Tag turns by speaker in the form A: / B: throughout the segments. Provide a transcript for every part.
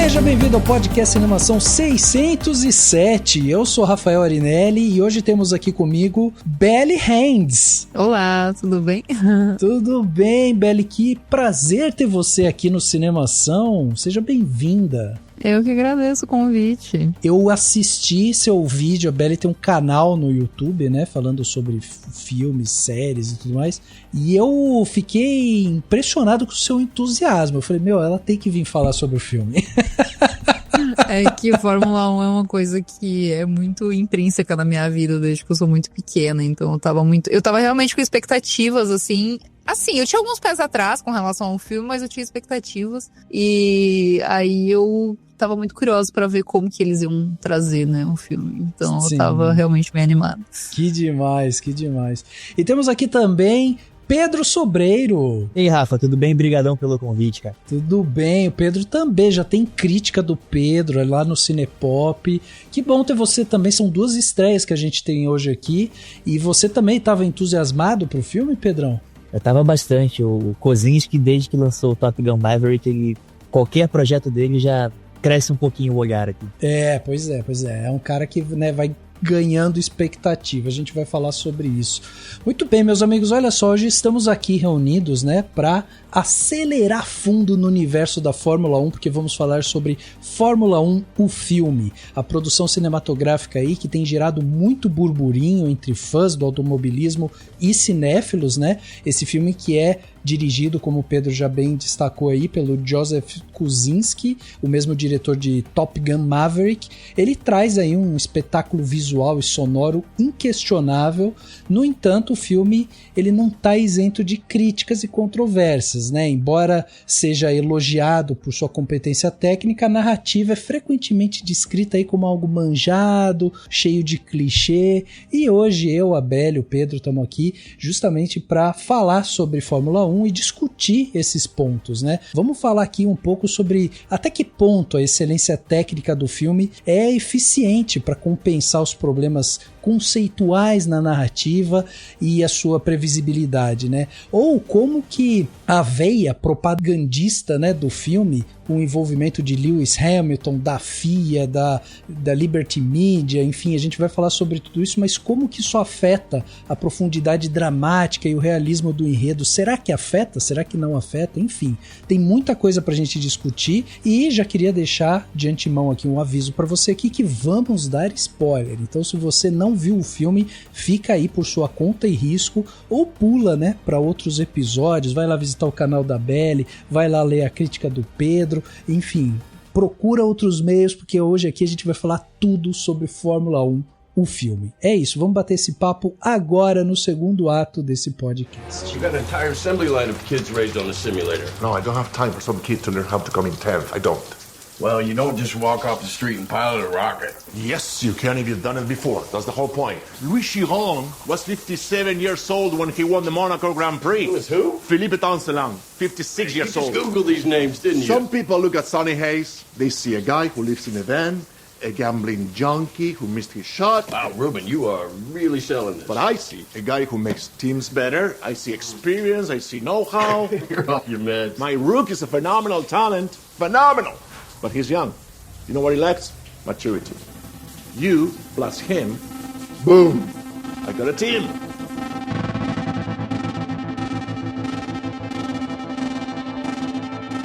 A: Seja bem-vindo ao podcast Cinemação 607. Eu sou Rafael Arinelli e hoje temos aqui comigo Belly Hands.
B: Olá, tudo bem?
A: Tudo bem, Belly? Que prazer ter você aqui no Cinemação. Seja bem-vinda.
B: Eu que agradeço o convite.
A: Eu assisti seu vídeo, a Belly tem um canal no YouTube, né, falando sobre filmes, séries e tudo mais, e eu fiquei impressionado com o seu entusiasmo. Eu falei, ela tem que vir falar sobre o filme.
B: É que Fórmula 1 é uma coisa que é muito intrínseca na minha vida desde que eu sou muito pequena, então eu tava realmente com expectativas, assim, eu tinha alguns pés atrás com relação ao filme, mas eu tinha expectativas, e aí eu tava muito curiosa pra ver como que eles iam trazer, né, o filme. Então Sim. Eu tava realmente bem animada.
A: Que demais, que demais. E temos aqui também Pedro Sobreiro.
C: E aí, Rafa, tudo bem? Brigadão pelo convite, cara.
A: Tudo bem, o Pedro também, já tem crítica do Pedro lá no Cinepop. Que bom ter você também, são duas estreias que a gente tem hoje aqui. E você também estava entusiasmado pro filme, Pedrão?
C: Eu tava bastante. O Kozinski, desde que lançou o Top Gun Maverick, qualquer projeto dele já cresce um pouquinho o olhar aqui.
A: Pois é. É um cara que, né, vai ganhando expectativa. A gente vai falar sobre isso. Muito bem, meus amigos, olha só, hoje estamos aqui reunidos, né, para acelerar fundo no universo da Fórmula 1, porque vamos falar sobre Fórmula 1, o filme, a produção cinematográfica aí que tem gerado muito burburinho entre fãs do automobilismo e cinéfilos, né? Esse filme que é dirigido, como o Pedro já bem destacou aí, pelo Joseph Kosinski, o mesmo diretor de Top Gun Maverick. Ele traz aí um espetáculo visual e sonoro inquestionável. No entanto, o filme ele não está isento de críticas e controvérsias, né? Embora seja elogiado por sua competência técnica, a narrativa é frequentemente descrita aí como algo manjado, cheio de clichê. E hoje eu, a Bela e o Pedro estamos aqui justamente para falar sobre Fórmula 1 e discutir esses pontos, né? Vamos falar aqui um pouco sobre até que ponto a excelência técnica do filme é eficiente para compensar os problemas conceituais na narrativa e a sua previsibilidade, né? Ou como que a veia propagandista, né, do filme, com o envolvimento de Lewis Hamilton, da FIA, da Liberty Media, enfim, a gente vai falar sobre tudo isso, mas como que isso afeta a profundidade dramática e o realismo do enredo? Será que afeta? Será que não afeta? Enfim, tem muita coisa pra gente discutir e já queria deixar de antemão aqui um aviso pra você aqui que vamos dar spoiler. Então, se você não viu o filme, fica aí por sua conta e risco ou pula, né, pra outros episódios, vai lá visitar o canal da Belly, vai lá ler a crítica do Pedro, enfim, procura outros meios, porque hoje aqui a gente vai falar tudo sobre Fórmula 1, o filme. É isso, vamos bater esse papo agora no segundo ato desse podcast.
D: You got an entire assembly line of kids raised on the simulator.
E: No, I don't have time for some kid to learn how to come in 10th. I don't.
D: Well, you don't just walk off the street and pilot a rocket.
E: Yes, you can if you've done it before. That's the whole point. Louis Chiron was 57 years old when he won the Monaco Grand Prix.
D: He was who?
E: Philippe Tancelang, 56 years old.
D: You just Googled these names, didn't you?
E: Some people look at Sonny Hayes. They see a guy who lives in a van, a gambling junkie who missed his shot.
D: Wow, Ruben, you are really selling this.
E: But I see a guy who makes teams better. I see experience. I see know-how.
D: You're off your meds.
E: My rook is a phenomenal talent. Phenomenal. But he's young. You know what he lacks? Maturity. You plus him, boom! I got a team.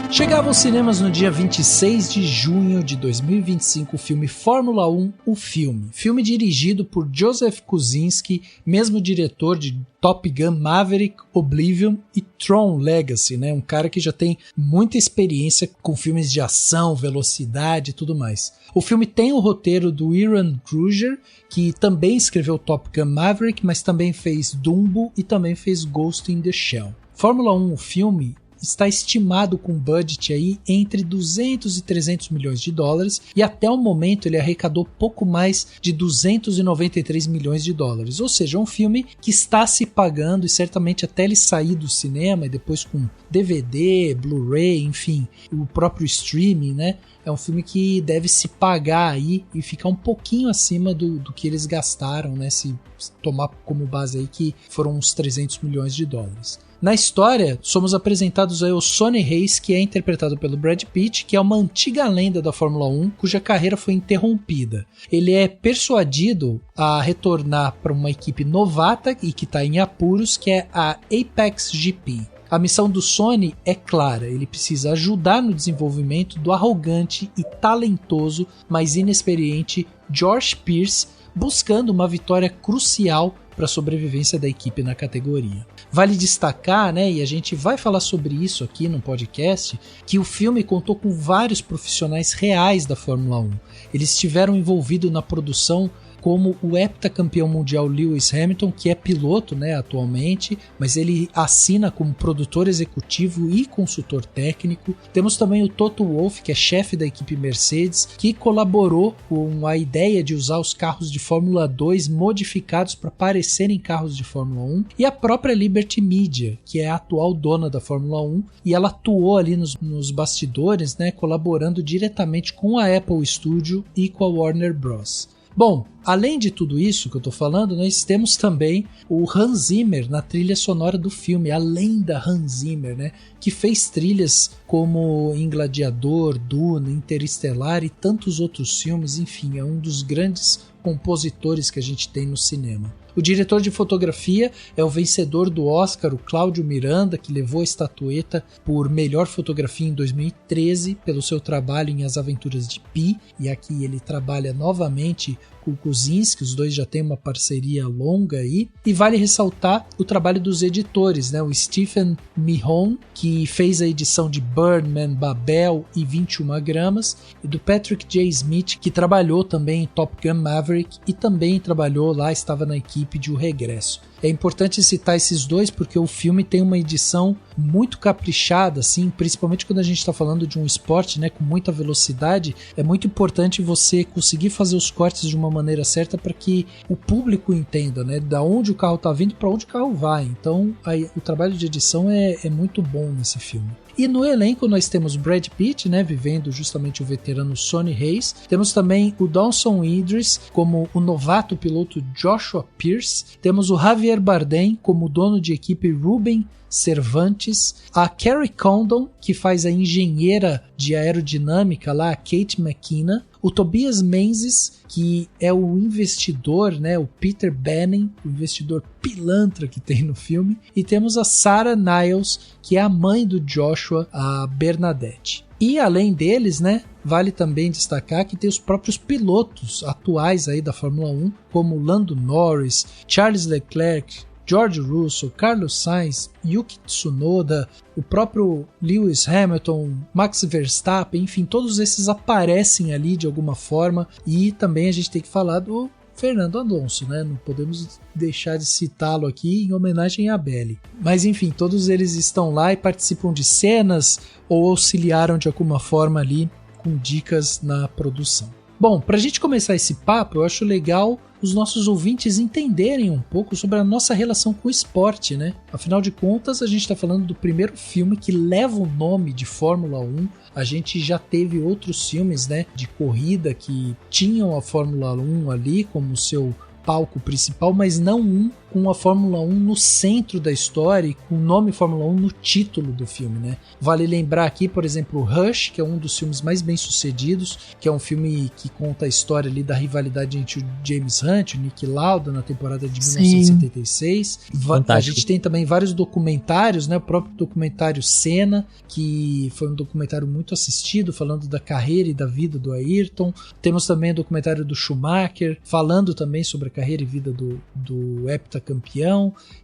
A: Chegava aos cinemas no dia 26 de junho de 2025 o filme Fórmula 1, o filme. Filme dirigido por Joseph Kosinski, mesmo diretor de Top Gun Maverick, Oblivion e Tron Legacy, né? Um cara que já tem muita experiência com filmes de ação, velocidade e tudo mais. O filme tem o roteiro do Aaron Kruger, que também escreveu Top Gun Maverick, mas também fez Dumbo e também fez Ghost in the Shell. Fórmula 1, o filme, está estimado com um budget aí entre 200 e 300 milhões de dólares e até o momento ele arrecadou pouco mais de 293 milhões de dólares, ou seja, um filme que está se pagando e certamente até ele sair do cinema e depois com DVD, Blu-ray, enfim, o próprio streaming, né? É um filme que deve se pagar aí e ficar um pouquinho acima do que eles gastaram, né? Se tomar como base aí que foram uns 300 milhões de dólares. Na história, somos apresentados aí ao Sonny Hayes, que é interpretado pelo Brad Pitt, que é uma antiga lenda da Fórmula 1, cuja carreira foi interrompida. Ele é persuadido a retornar para uma equipe novata e que está em apuros, que é a Apex GP. A missão do Sonny é clara, ele precisa ajudar no desenvolvimento do arrogante e talentoso, mas inexperiente George Pierce, buscando uma vitória crucial para a sobrevivência da equipe na categoria. Vale destacar, né, e a gente vai falar sobre isso aqui no podcast, que o filme contou com vários profissionais reais da Fórmula 1. Eles estiveram envolvidos na produção, como o heptacampeão mundial Lewis Hamilton, que é piloto, né, atualmente, mas ele assina como produtor executivo e consultor técnico. Temos também o Toto Wolff, que é chefe da equipe Mercedes, que colaborou com a ideia de usar os carros de Fórmula 2 modificados para parecerem carros de Fórmula 1, e a própria Liberty Media, que é a atual dona da Fórmula 1, e ela atuou ali nos bastidores, né, colaborando diretamente com a Apple Studio e com a Warner Bros. Bom, além de tudo isso que eu tô falando, nós temos também o Hans Zimmer na trilha sonora do filme, a lenda Hans Zimmer, né, que fez trilhas como em Gladiador, Duna, Interestelar e tantos outros filmes. Enfim, é um dos grandes compositores que a gente tem no cinema. O diretor de fotografia é o vencedor do Oscar, o Cláudio Miranda, que levou a estatueta por melhor fotografia em 2013 pelo seu trabalho em As Aventuras de Pi, e aqui ele trabalha novamente com o Kosinski, os dois já têm uma parceria longa aí. E vale ressaltar o trabalho dos editores, né? O Stephen Mahon, que fez a edição de Birdman, Babel e 21 gramas, e do Patrick J. Smith, que trabalhou também em Top Gun Maverick e também trabalhou lá, estava na equipe de O Regresso. É importante citar esses dois porque o filme tem uma edição muito caprichada, assim, principalmente quando a gente está falando de um esporte, né, com muita velocidade. É muito importante você conseguir fazer os cortes de uma maneira certa para que o público entenda, né, da onde o carro está vindo para onde o carro vai. Então, aí, o trabalho de edição é muito bom nesse filme. E no elenco nós temos Brad Pitt, né, vivendo justamente o veterano Sonny Hayes. Temos também o Dawson Idris como o novato piloto Joshua Pierce. Temos o Javier Bardem como dono de equipe Ruben Cervantes, a Carrie Condon, que faz a engenheira de aerodinâmica lá, a Kate McKinnon, o Tobias Menzies, que é o investidor, né, o Peter Banning, o investidor pilantra que tem no filme, e temos a Sarah Niles, que é a mãe do Joshua, a Bernadette. E além deles, né, vale também destacar que tem os próprios pilotos atuais aí da Fórmula 1, como Lando Norris, Charles Leclerc, George Russell, Carlos Sainz, Yuki Tsunoda, o próprio Lewis Hamilton, Max Verstappen, enfim, todos esses aparecem ali de alguma forma. E também a gente tem que falar do Fernando Alonso, né? Não podemos deixar de citá-lo aqui em homenagem a Belly. Mas enfim, todos eles estão lá e participam de cenas ou auxiliaram de alguma forma ali com dicas na produção. Bom, para a gente começar esse papo, eu acho legal os nossos ouvintes entenderem um pouco sobre a nossa relação com o esporte, né? Afinal de contas, a gente está falando do primeiro filme que leva o nome de Fórmula 1. A gente já teve outros filmes, né, de corrida que tinham a Fórmula 1 ali como seu palco principal, mas não um com a Fórmula 1 no centro da história e com o nome Fórmula 1 no título do filme, né? Vale lembrar aqui, por exemplo, o Rush, que é um dos filmes mais bem sucedidos, que é um filme que conta a história ali da rivalidade entre o James Hunt e o Niki Lauda na temporada de 1976. A gente tem também vários documentários, né? O próprio documentário Senna, que foi um documentário muito assistido, falando da carreira e da vida do Ayrton. Temos também o documentário do Schumacher, falando também sobre a carreira e vida do heptacampeão,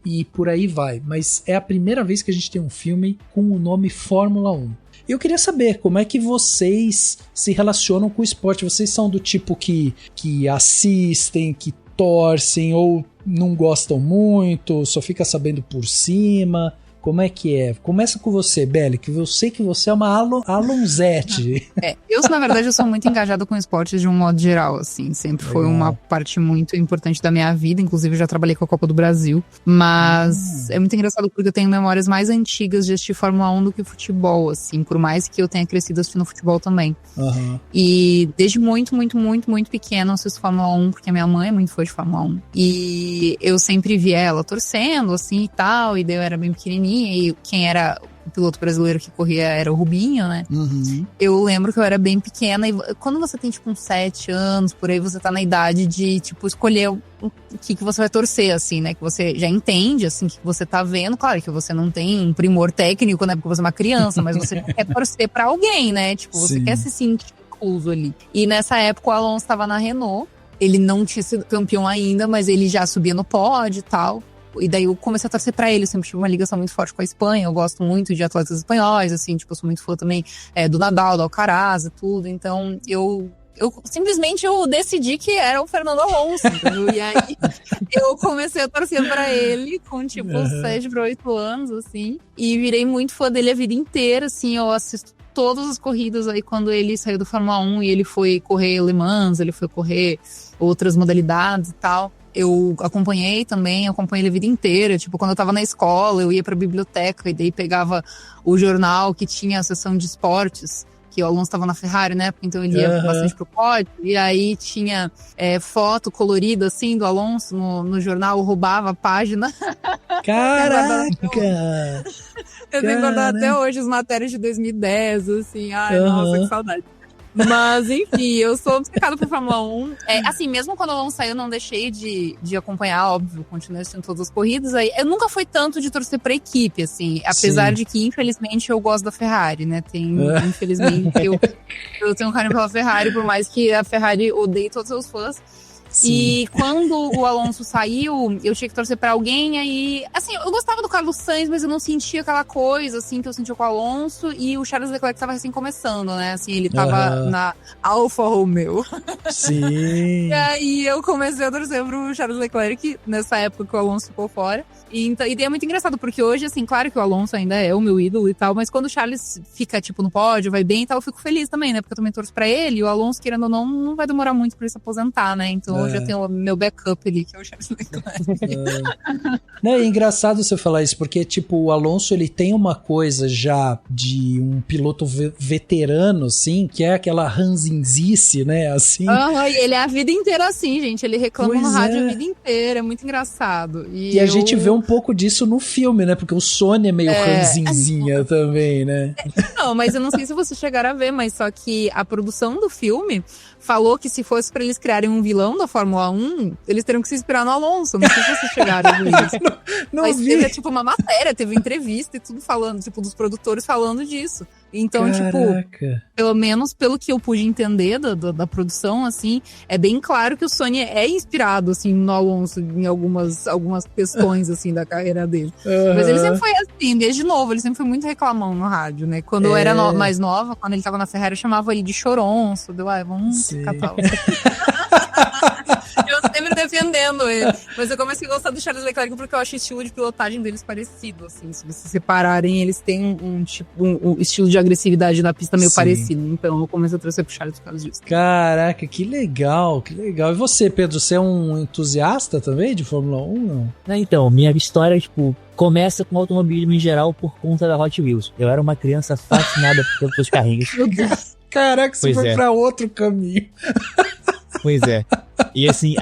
A: e por aí vai. Mas é a primeira vez que a gente tem um filme com o nome Fórmula 1. Eu queria saber como é que vocês se relacionam com o esporte. Vocês são do tipo que assistem, que torcem, ou não gostam muito, só fica sabendo por cima? Como é que é? Começa com você, Belly, que eu sei que você é uma Alonzete.
B: Na verdade, eu sou muito engajada com esportes de um modo geral, assim. Sempre foi uma parte muito importante da minha vida. Inclusive, já trabalhei com a Copa do Brasil. Mas é muito engraçado porque eu tenho memórias mais antigas de assistir Fórmula 1 do que futebol, assim. Por mais que eu tenha crescido assistindo futebol também. E desde muito pequena eu assisto Fórmula 1, porque a minha mãe é muito fã de Fórmula 1. E eu sempre via ela torcendo, assim, e tal. E daí eu era bem pequenininha. e quem era o piloto brasileiro que corria era o Rubinho, né? Eu lembro que eu era bem pequena e quando você tem, tipo, uns 7 anos, por aí, você tá na idade de, tipo, escolher o que você vai torcer, assim, né? Que você já entende, assim, que você tá vendo. Claro que você não tem um primor técnico, né? Porque você é uma criança, mas você quer torcer pra alguém, né? Tipo, você quer se sentir incluso ali. E nessa época o Alonso tava na Renault. Ele não tinha sido campeão ainda, mas ele já subia no pódio e tal. E daí eu comecei a torcer pra ele, eu sempre tive uma ligação muito forte com a Espanha, eu gosto muito de atletas espanhóis, assim, tipo, eu sou muito fã também do Nadal, do Alcaraz e tudo, então eu simplesmente decidi que era o Fernando Alonso, entendeu? E aí eu comecei a torcer pra ele com, tipo, 7 para 8 anos, assim, e virei muito fã dele a vida inteira, assim, eu assisto todas as corridas aí quando ele saiu do Fórmula 1 e ele foi correr Le Mans, ele foi correr outras modalidades e tal. Eu acompanhei ele a vida inteira. Tipo, quando eu tava na escola, eu ia pra biblioteca e daí pegava o jornal que tinha a seção de esportes, que o Alonso tava na Ferrari, né? Então ele ia bastante pro pódio. E aí tinha foto colorida, assim, do Alonso no jornal, eu roubava a página.
A: Caraca!
B: Eu tenho guardado até hoje as matérias de 2010, assim. Ai, nossa, que saudade. Mas, enfim, eu sou obcecada por Fórmula 1. Assim, mesmo quando o Alonso saiu, eu não deixei de acompanhar, óbvio, continuei assistindo todas as corridas. Aí, eu nunca fui tanto de torcer pra equipe, assim, apesar de que, infelizmente, eu gosto da Ferrari, né? Infelizmente, eu tenho um carinho pela Ferrari, por mais que a Ferrari odeie todos os seus fãs. Sim. E quando o Alonso saiu, eu tinha que torcer pra alguém, aí... Assim, eu gostava do Carlos Sainz, mas eu não sentia aquela coisa, assim, que eu sentia com o Alonso. E o Charles Leclerc tava recém começando, né? Assim, ele tava na Alfa Romeo.
A: Sim.
B: E aí eu comecei a torcer pro Charles Leclerc, nessa época que o Alonso ficou fora. E daí é muito engraçado, porque hoje, assim, claro que o Alonso ainda é o meu ídolo e tal, mas quando o Charles fica, tipo, no pódio, vai bem e tal, eu fico feliz também, né? Porque eu também torço pra ele, e o Alonso, querendo ou não vai demorar muito pra ele se aposentar, né? Então eu já tenho o meu backup ali, que é o Charles Leclerc.
A: É engraçado você falar isso, porque, tipo, o Alonso, ele tem uma coisa já de um piloto veterano, assim, que é aquela ranzinzice, né, assim.
B: E ele é a vida inteira assim, gente, ele reclama no rádio a vida inteira, é muito engraçado.
A: E a gente vê um pouco disso no filme, né, porque o Sônia é meio ranzinzinha também, né.
B: Não, mas eu não sei se vocês chegaram a ver, mas só que a produção do filme falou que se fosse pra eles criarem um vilão da Fórmula 1, eles teriam que se inspirar no Alonso. Não sei se vocês chegaram a ver isso.
A: Mas
B: teve, tipo, uma matéria, teve entrevista e tudo falando, tipo, dos produtores falando disso. Então, tipo, pelo menos pelo que eu pude entender da produção, assim, é bem claro que o Sony é inspirado, assim, no Alonso em algumas questões, assim, da carreira dele. Mas ele sempre foi assim, desde novo, ele sempre foi muito reclamão no rádio, né? Quando eu era mais nova, quando ele tava na Ferrari, eu chamava ele de choronço, vamos catar eu sempre defendendo ele. Mas eu comecei a gostar do Charles Leclerc porque eu acho o estilo de pilotagem deles parecido, assim. Se vocês separarem, eles têm um estilo de agressividade na pista meio parecido. Então eu comecei a torcer pro Charles por causa disso.
A: Caraca, que legal, que legal. E você, Pedro, você é um entusiasta também de Fórmula 1, não?
C: Então, minha história, tipo, começa com automobilismo em geral por conta da Hot Wheels. Eu era uma criança fascinada pelos carrinhos.
B: Meu Deus.
A: Caraca, você foi pra outro caminho.
C: Pois é. E assim,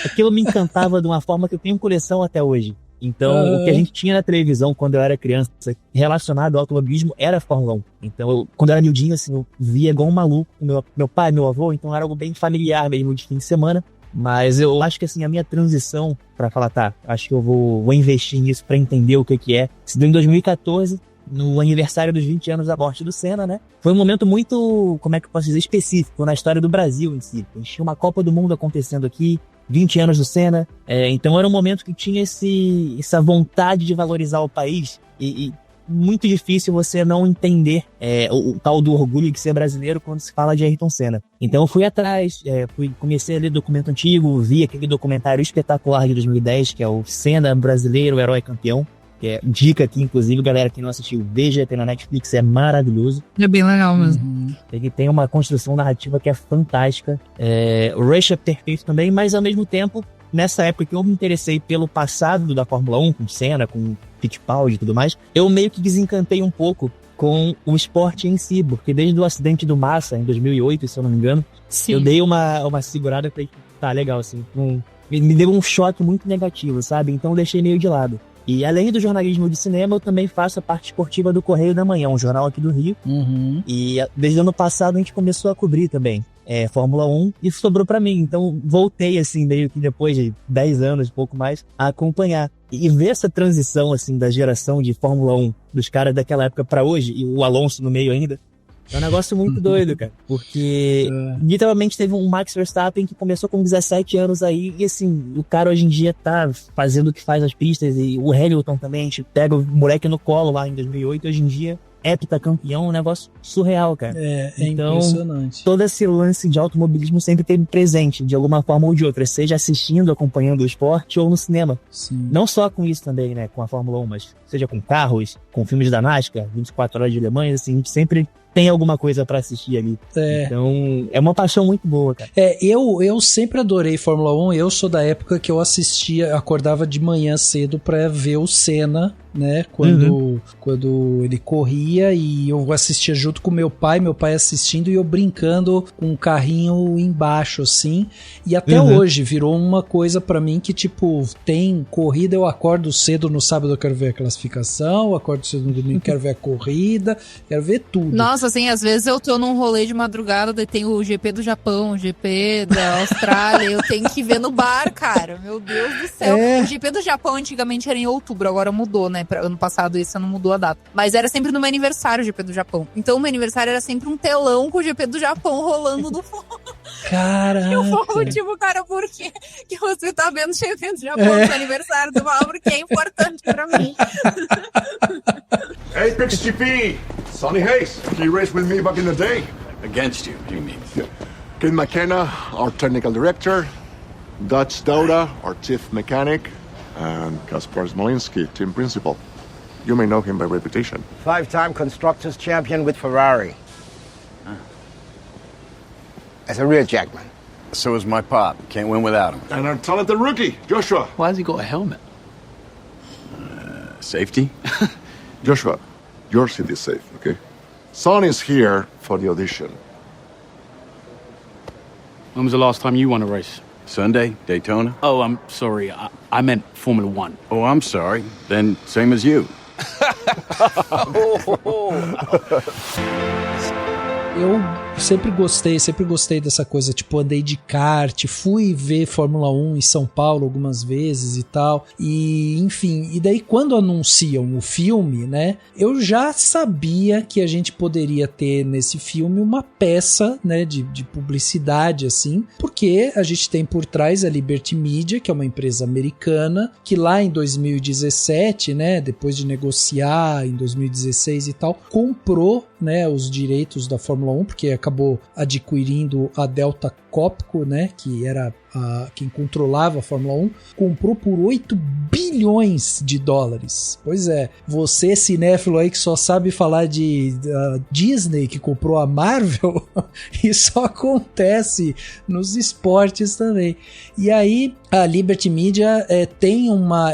C: aquilo me encantava de uma forma que eu tenho coleção até hoje. Então, o que a gente tinha na televisão quando eu era criança, relacionado ao automobilismo, era Fórmula 1. Então, quando eu era miudinho, assim, eu via igual um maluco meu pai, meu avô, então era algo bem familiar mesmo de fim de semana. Mas eu acho que, assim, a minha transição pra falar, acho que eu vou investir nisso pra entender o que é. Se deu em 2014, no aniversário dos 20 anos da morte do Senna, né? Foi um momento muito, como é que eu posso dizer, específico na história do Brasil em si. A gente tinha uma Copa do Mundo acontecendo aqui, 20 anos do Senna, então era um momento que tinha essa vontade de valorizar o país e muito difícil você não entender o tal do orgulho de ser brasileiro quando se fala de Ayrton Senna. Então eu fui atrás, comecei a ler documento antigo, vi aquele documentário espetacular de 2010, que é o Senna brasileiro, herói campeão. Que é dica aqui, inclusive, galera que não assistiu, veja, tem na Netflix, é maravilhoso.
B: É bem legal mesmo.
C: Ele tem uma construção narrativa que é fantástica. O Rush é perfeito também, mas ao mesmo tempo, nessa época que eu me interessei pelo passado da Fórmula 1, com Senna, com Fittipaldi e tudo mais, eu meio que desencantei um pouco com o esporte em si, porque desde o acidente do Massa, em 2008, se eu não me engano, eu dei uma segurada e falei, tá, legal, assim, me deu um choque muito negativo, sabe? Então eu deixei meio de lado. E além do jornalismo de cinema, eu também faço a parte esportiva do Correio da Manhã, um jornal aqui do Rio. E desde o ano passado a gente começou a cobrir também Fórmula 1 e sobrou pra mim. Então voltei, assim, meio que depois de 10 anos, pouco mais, a acompanhar. E ver essa transição, assim, da geração de Fórmula 1, dos caras daquela época pra hoje, e o Alonso no meio ainda, é um negócio muito doido, cara. Porque literalmente teve um Max Verstappen que começou com 17 anos aí, e assim, o cara hoje em dia tá fazendo o que faz as pistas, e o Hamilton também, a gente pega o moleque no colo lá em 2008, hoje em dia heptacampeão, um negócio surreal, cara. Então, impressionante. Todo esse lance de automobilismo sempre teve presente, de alguma forma ou de outra, seja assistindo, acompanhando o esporte ou no cinema. Sim. Não só com isso também, né, com a Fórmula 1, mas seja com carros, com filmes da NASCAR, 24 horas de Le Mans, assim, a gente sempre tem alguma coisa pra assistir ali. Então, é uma paixão muito boa, cara.
A: Eu sempre adorei Fórmula 1. Eu sou da época que eu acordava de manhã cedo pra ver o Senna, né? Quando ele corria, e eu assistia junto com meu pai assistindo e eu brincando com um carrinho embaixo, assim. E até hoje virou uma coisa pra mim que, tipo, tem corrida, eu acordo cedo no sábado, eu quero ver a classificação, eu acordo cedo no domingo, quero ver a corrida, quero ver tudo.
B: Nossa, assim, às vezes eu tô num rolê de madrugada, daí tem o GP do Japão, o GP da Austrália, eu tenho que ver no bar, cara, meu Deus do céu. O GP do Japão antigamente era em outubro, agora mudou, né, ano passado esse ano mudou a data, mas era sempre no meu aniversário o GP do Japão, então o meu aniversário era sempre um telão com o GP do Japão rolando do fundo.
A: Caraca!
B: Eu falo, tipo, cara, por que você tá vendo o GP do Japão no seu aniversário? Tu fala, porque é importante pra mim.
E: Apex GP, Sonny Hayes. He raced with me back in the day.
D: Against you, do you mean?
E: Yeah. Ken McKenna, our technical director. Dutch Dauda, our chief mechanic. And Kaspar Smolinski, team principal. You may know him by reputation.
F: 5-time Constructors champion with Ferrari. As a rear jackman.
D: So is my pop. Can't win without him.
E: And our talented rookie, Joshua.
D: Why has he got a helmet? Safety?
E: Joshua, your seat is safe, okay? Son is here for the audition.
G: When was the last time you won a race?
D: Sunday, Daytona?
G: Oh, I'm sorry. I meant Formula 1.
D: Oh, I'm sorry. Then same as you.
A: Eu sempre gostei dessa coisa, tipo, andei de kart, fui ver Fórmula 1 em São Paulo algumas vezes e tal, e enfim, e daí quando anunciam o filme, né, eu já sabia que a gente poderia ter nesse filme uma peça, né, de publicidade, assim, porque a gente tem por trás a Liberty Media, que é uma empresa americana, que lá em 2017, né, depois de negociar em 2016 e tal, comprou, né, os direitos da Fórmula 1, porque acabou adquirindo a Delta Copco, né, que era quem controlava a Fórmula 1, comprou por 8 bilhões de dólares. Pois é, você cinéfilo aí que só sabe falar de Disney, que comprou a Marvel, isso acontece nos esportes também. E aí a Liberty Media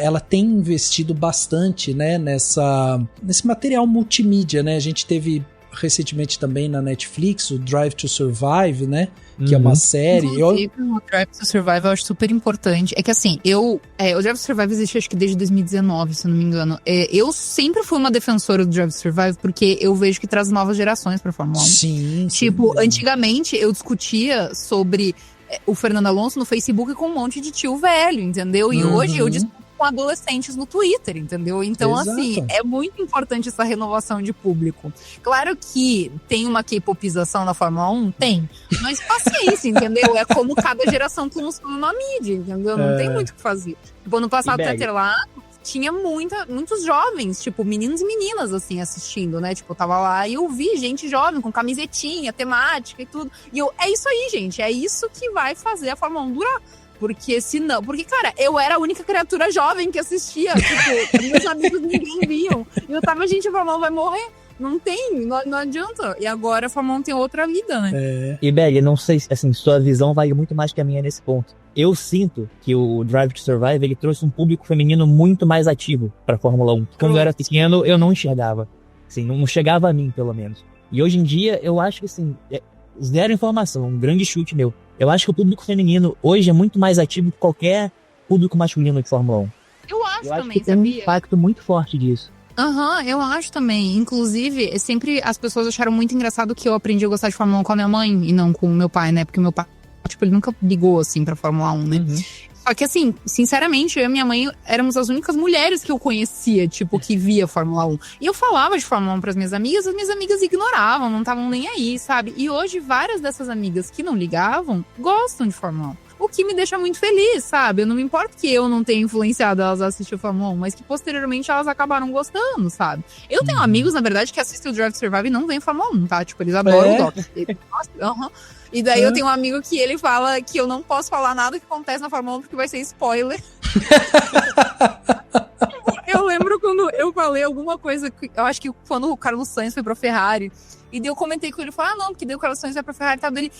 A: ela tem investido bastante, né, nesse material multimídia, né? A gente teve recentemente também na Netflix o Drive to Survive, né? Que é uma série.
B: Inclusive, o Drive to Survive eu acho super importante. É que assim, o Drive to Survive existe acho que desde 2019, se eu não me engano. Eu sempre fui uma defensora do Drive to Survive porque eu vejo que traz novas gerações pra Fórmula 1.
A: Sim.
B: Tipo, antigamente eu discutia sobre o Fernando Alonso no Facebook com um monte de tio velho, entendeu? E hoje eu discuto com adolescentes no Twitter, entendeu? Então, exato, assim, é muito importante essa renovação de público. Claro que tem uma K-popização na Fórmula 1? Tem. Mas paciência, entendeu? É como cada geração consome uma mídia, entendeu? Não tem muito o que fazer. Tipo, no passado, Twitter lá, tinha muitos jovens, tipo, meninos e meninas, assim, assistindo, né? Tipo, eu tava lá e eu vi gente jovem com camisetinha, temática e tudo. E é isso aí, gente. É isso que vai fazer a Fórmula 1 durar. Porque senão... Porque, cara, eu era a única criatura jovem que assistia. Tipo, meus amigos ninguém viam. E eu tava, gente, a Fórmula 1 vai morrer. Não tem, não adianta. E agora a Fórmula 1 tem outra vida, né?
C: E, Belly, não sei, assim, sua visão vale muito mais que a minha nesse ponto. Eu sinto que o Drive to Survive, ele trouxe um público feminino muito mais ativo pra Fórmula 1. Quando eu era pequeno, eu não enxergava. Assim, não chegava a mim, pelo menos. E hoje em dia, eu acho que, assim, zero informação, um grande chute meu. Eu acho que o público feminino hoje é muito mais ativo que qualquer público masculino de Fórmula 1.
B: Eu acho
C: Eu acho
B: também,
C: que tem um
B: sabia?
C: impacto muito forte disso.
B: Aham, eu acho também. Inclusive, sempre as pessoas acharam muito engraçado que eu aprendi a gostar de Fórmula 1 com a minha mãe e não com o meu pai, né? Porque o meu pai, tipo, ele nunca ligou, assim, pra Fórmula 1, né? Só que, assim, sinceramente, eu e minha mãe éramos as únicas mulheres que eu conhecia, tipo, que via Fórmula 1. E eu falava de Fórmula 1 pras minhas amigas, as minhas amigas ignoravam, não estavam nem aí, sabe? E hoje, várias dessas amigas que não ligavam, gostam de Fórmula 1. O que me deixa muito feliz, sabe? Eu não me importo que eu não tenha influenciado elas a assistir o Fórmula 1, mas que posteriormente elas acabaram gostando, sabe? Eu tenho amigos, na verdade, que assistem o Drive to Survive e não veem Fórmula 1, tá? Tipo, eles adoram o Doc. E daí eu tenho um amigo que ele fala que eu não posso falar nada que acontece na Fórmula 1 porque vai ser spoiler. Eu lembro quando eu falei alguma coisa, eu acho que quando o Carlos Sainz foi pra Ferrari, e daí eu comentei com ele, falei, não, porque daí o Carlos Sainz vai pra Ferrari, tá? Dele,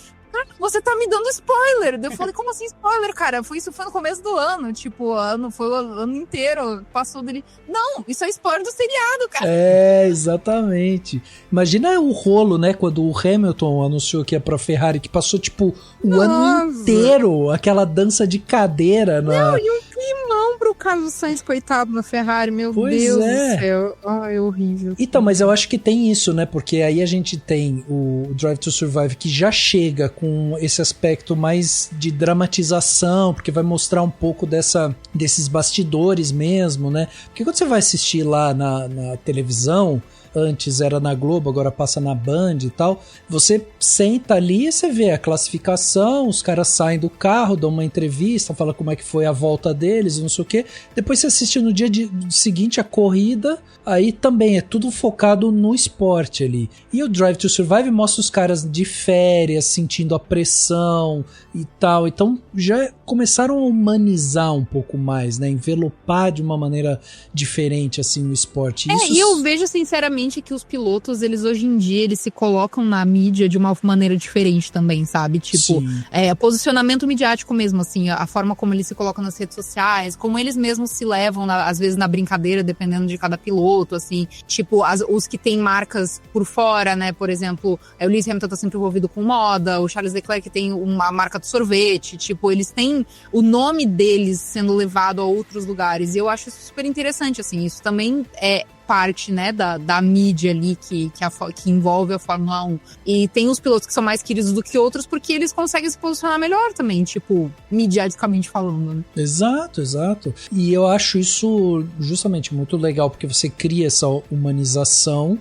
B: você tá me dando spoiler. Daí eu falei, como assim spoiler, cara? Isso foi no começo do ano, tipo, foi o ano inteiro, passou dele. Não, isso é spoiler do seriado, cara.
A: É, exatamente. Imagina o rolo, né, quando o Hamilton anunciou que ia pra Ferrari, que passou, tipo, o ano inteiro, aquela dança de cadeira.
B: Não, e um climão pro Carlos Sainz, coitado, na Ferrari, meu Deus do céu. Ai, horrível.
A: Então, mas eu acho que tem isso, né, porque aí a gente tem o Drive to Survive que já chega com esse aspecto mais de dramatização, porque vai mostrar um pouco desses bastidores mesmo, né? Porque quando você vai assistir lá na televisão, antes era na Globo, agora passa na Band e tal, você senta ali e você vê a classificação, os caras saem do carro, dão uma entrevista, falam como é que foi a volta deles, não sei o quê. Depois você assiste no dia seguinte a corrida, aí também é tudo focado no esporte ali. E o Drive to Survive mostra os caras de férias, sentindo a pressão e tal. Então já começaram a humanizar um pouco mais, né? Envelopar de uma maneira diferente, assim, o esporte.
B: E eu vejo, sinceramente, que os pilotos, eles hoje em dia, eles se colocam na mídia de uma maneira diferente também, sabe? Tipo, posicionamento midiático mesmo, assim, a forma como eles se colocam nas redes sociais, como eles mesmos se levam, às vezes, na brincadeira, dependendo de cada piloto, assim. Tipo, os que têm marcas por fora, né? Por exemplo, o Lewis Hamilton tá sempre envolvido com moda, o Charles Leclerc tem uma marca de sorvete, tipo, eles têm o nome deles sendo levado a outros lugares. E eu acho isso super interessante, assim. Isso também é parte, né, da mídia ali que envolve a Fórmula 1. E tem os pilotos que são mais queridos do que outros porque eles conseguem se posicionar melhor também, tipo, midiaticamente falando, né?
A: Exato. E eu acho isso justamente muito legal porque você cria essa humanização,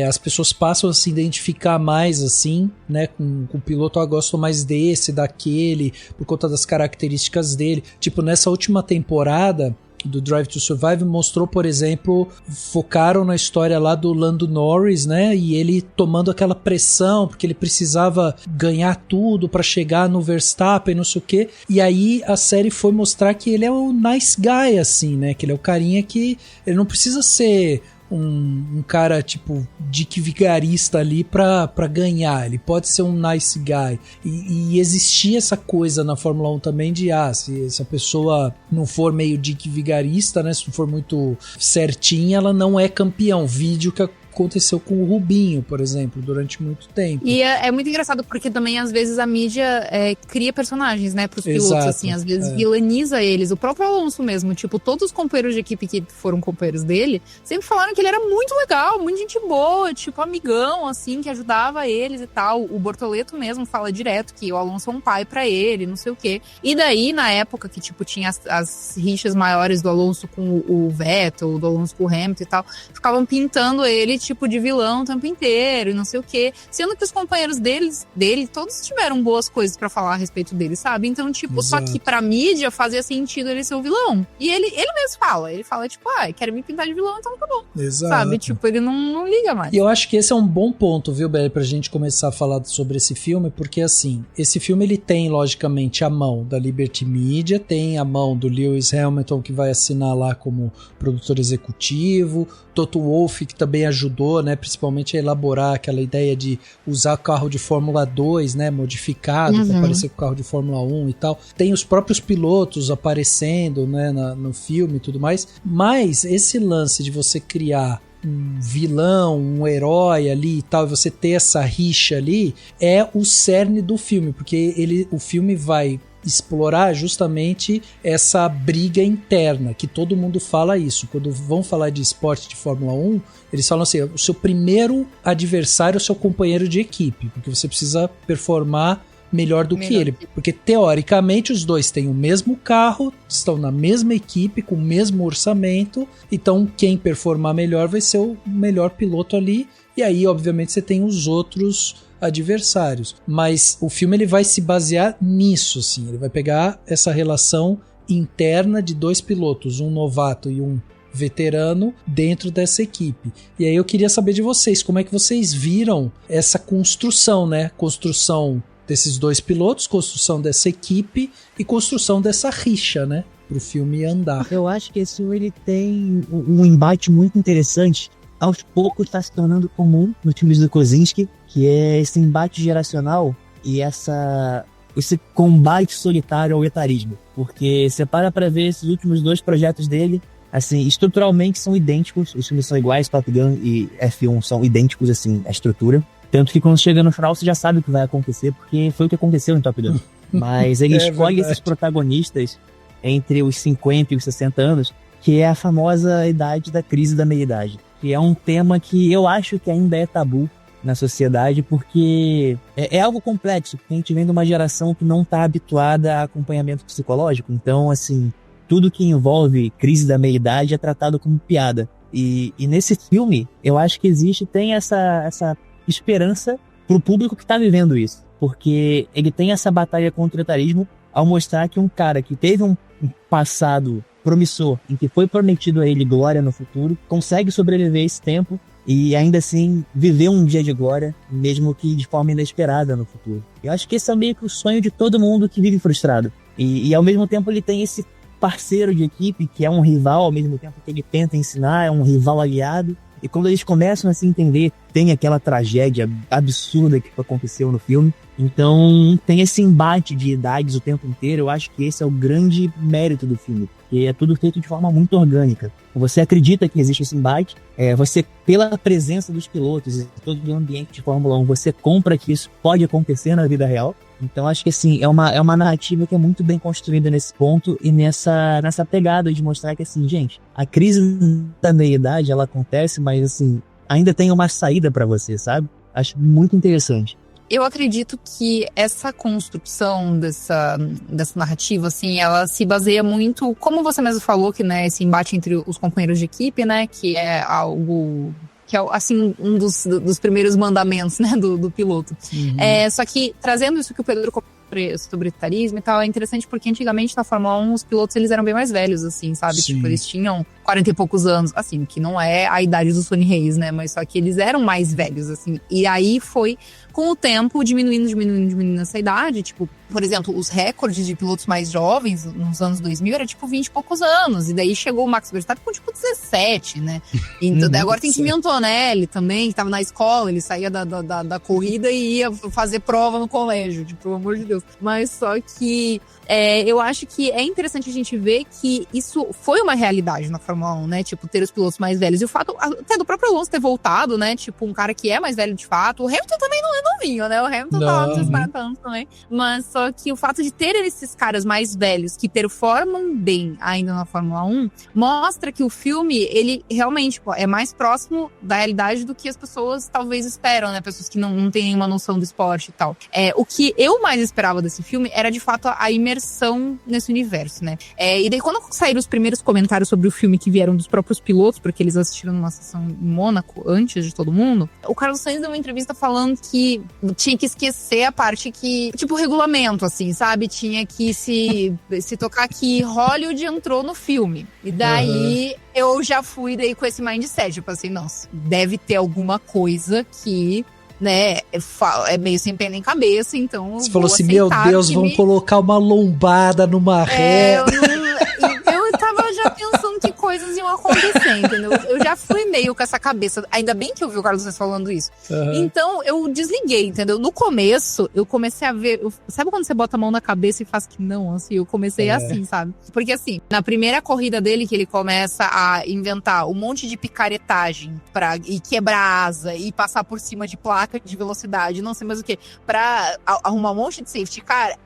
A: as pessoas passam a se identificar mais, assim, né, com o piloto. Eu gosto mais desse, daquele, por conta das características dele. Tipo, nessa última temporada do Drive to Survive mostrou, por exemplo, focaram na história lá do Lando Norris, né, e ele tomando aquela pressão, porque ele precisava ganhar tudo pra chegar no Verstappen, não sei o que, e aí a série foi mostrar que ele é o nice guy, assim, né, que ele é o carinha que ele não precisa ser um cara tipo Dick Vigarista ali pra ganhar, ele pode ser um nice guy, e existia essa coisa na Fórmula 1 também de se a pessoa não for meio Dick Vigarista, né, se não for muito certinha, ela não é campeão. Vídeo que aconteceu com o Rubinho, por exemplo, durante muito tempo.
B: E é muito engraçado porque também às vezes a mídia cria personagens, né, pros pilotos, assim, às vezes vilaniza eles. O próprio Alonso mesmo, tipo, todos os companheiros de equipe que foram companheiros dele sempre falaram que ele era muito legal, muito gente boa, tipo, amigão, assim, que ajudava eles e tal. O Bortoleto mesmo fala direto que o Alonso é um pai pra ele, não sei o quê. E daí, na época que, tipo, tinha as rixas maiores do Alonso com o Vettel, do Alonso com o Hamilton e tal, ficavam pintando ele tipo de vilão o tempo inteiro e não sei o quê, sendo que os companheiros dele todos tiveram boas coisas pra falar a respeito dele, sabe? Então, tipo, só que pra mídia fazia sentido ele ser o vilão. E ele mesmo fala, tipo, quero me pintar de vilão, então tá bom.
A: Exato.
B: Sabe? Tipo, ele não liga mais.
A: E eu acho que esse é um bom ponto, viu, Beli, pra gente começar a falar sobre esse filme, porque assim, esse filme ele tem, logicamente, a mão da Liberty Media, tem a mão do Lewis Hamilton, que vai assinar lá como produtor executivo, Toto Wolff, que também ajudou, né, principalmente a elaborar aquela ideia de usar o carro de Fórmula 2, né, modificado para parecer com o carro de Fórmula 1 e tal. Tem os próprios pilotos aparecendo, né, no filme e tudo mais. Mas esse lance de você criar um vilão, um herói ali e tal, e você ter essa rixa ali, é o cerne do filme, porque o filme vai explorar justamente essa briga interna, que todo mundo fala isso. Quando vão falar de esporte de Fórmula 1, eles falam assim, o seu primeiro adversário é o seu companheiro de equipe, porque você precisa performar melhor do que ele. Porque, teoricamente, os dois têm o mesmo carro, estão na mesma equipe, com o mesmo orçamento, então quem performar melhor vai ser o melhor piloto ali, e aí, obviamente, você tem os outros adversários. Mas o filme ele vai se basear nisso, assim. Ele vai pegar essa relação interna de dois pilotos, um novato e um veterano, dentro dessa equipe. E aí eu queria saber de vocês, como é que vocês viram essa construção, né? Construção desses dois pilotos, construção dessa equipe e construção dessa rixa, né? Pro filme andar.
C: Eu acho que esse filme ele tem um embate muito interessante. Aos poucos está se tornando comum nos filmes do Kosinski, que é esse embate geracional e esse combate solitário ao etarismo. Porque você para ver esses últimos dois projetos dele, assim, estruturalmente são idênticos, os filmes são iguais, Top Gun e F1 são idênticos, assim, a estrutura. Tanto que quando chega no final você já sabe o que vai acontecer, porque foi o que aconteceu em Top Gun. Mas ele escolhe esses protagonistas entre os 50 e os 60 anos, que é a famosa idade da crise da meia-idade. Que é um tema que eu acho que ainda é tabu na sociedade, porque é algo complexo, porque a gente vem de uma geração que não está habituada a acompanhamento psicológico. Então, assim, tudo que envolve crise da meia-idade é tratado como piada. E nesse filme, eu acho que tem essa esperança pro público que tá vivendo isso. Porque ele tem essa batalha contra o etarismo ao mostrar que um cara que teve um passado promissor, em que foi prometido a ele glória no futuro, consegue sobreviver esse tempo e ainda assim viver um dia de glória, mesmo que de forma inesperada no futuro. Eu acho que esse é meio que o sonho de todo mundo que vive frustrado. E ao mesmo tempo ele tem esse parceiro de equipe que é um rival, ao mesmo tempo que ele tenta ensinar, é um rival aliado. E quando eles começam a se entender, tem aquela tragédia absurda que aconteceu no filme. Então tem esse embate de idades o tempo inteiro. Eu acho que esse é o grande mérito do filme, porque é tudo feito de forma muito orgânica. Você acredita que existe esse embate, você, pela presença dos pilotos e todo o ambiente de Fórmula 1, você compra que isso pode acontecer na vida real. Então acho que assim, é uma narrativa que é muito bem construída nesse ponto e nessa pegada de mostrar que assim, gente, a crise da meia-idade ela acontece, mas assim, ainda tem uma saída pra você, sabe? Acho muito interessante.
B: Eu acredito que essa construção dessa narrativa, assim, ela se baseia muito, como você mesmo falou, que, né, esse embate entre os companheiros de equipe, né, que é algo, que é, assim, um dos primeiros mandamentos, né, do piloto.
A: Uhum.
B: Só que, trazendo isso que o Pedro sobre etarismo e tal, é interessante porque antigamente na Fórmula 1 os pilotos eles eram bem mais velhos, assim, sabe?
A: Sim.
B: Tipo, eles tinham 40 e poucos anos, assim, que não é a idade do Sonny Hayes, né? Mas só que eles eram mais velhos, assim. E aí foi, com o tempo, diminuindo essa idade. Tipo, por exemplo, os recordes de pilotos mais jovens nos anos 2000 era tipo 20 e poucos anos. E daí chegou o Max Verstappen com tipo 17, né? Então, agora tem Kimi Antonelli também, que tava na escola, ele saía da corrida e ia fazer prova no colégio, tipo, pelo amor de Deus. Mas só que eu acho que é interessante a gente ver que isso foi uma realidade na Fórmula 1, né? Tipo, ter os pilotos mais velhos. E o fato até do próprio Alonso ter voltado, né? Tipo, um cara que é mais velho de fato. O Hamilton também não é novinho, né? O Hamilton tava nos seus 40 anos também. Mas só que o fato de ter esses caras mais velhos que performam bem ainda na Fórmula 1 mostra que o filme, ele realmente é mais próximo da realidade do que as pessoas talvez esperam, né? Pessoas que não têm nenhuma noção do esporte e tal. O que eu mais esperava desse filme era, de fato, a imersão nesse universo, né? E daí, quando saíram os primeiros comentários sobre o filme que vieram dos próprios pilotos, porque eles assistiram numa sessão em Mônaco, antes de todo mundo, o Carlos Sainz deu uma entrevista falando que tinha que esquecer a parte que, tipo, regulamento, assim, sabe? Tinha que se tocar que Hollywood entrou no filme. E daí, eu já fui daí com esse mindset, tipo assim, nossa, deve ter alguma coisa que, né, é meio sem pé nem cabeça, então
A: você falou assim, meu Deus, vão colocar uma lombada numa ré.
B: Eu tava já pensando que coisas iam acontecer, entendeu? Eu já fui meio com essa cabeça. Ainda bem que eu vi o Carlos Sainz falando isso. Então, eu desliguei, entendeu? No começo, eu comecei a ver... Sabe quando você bota a mão na cabeça e faz que não? Assim, eu comecei assim, sabe? Porque assim, na primeira corrida dele, que ele começa a inventar um monte de picaretagem e quebrar asa e passar por cima de placa de velocidade, não sei mais o que, pra arrumar um monte de safety car,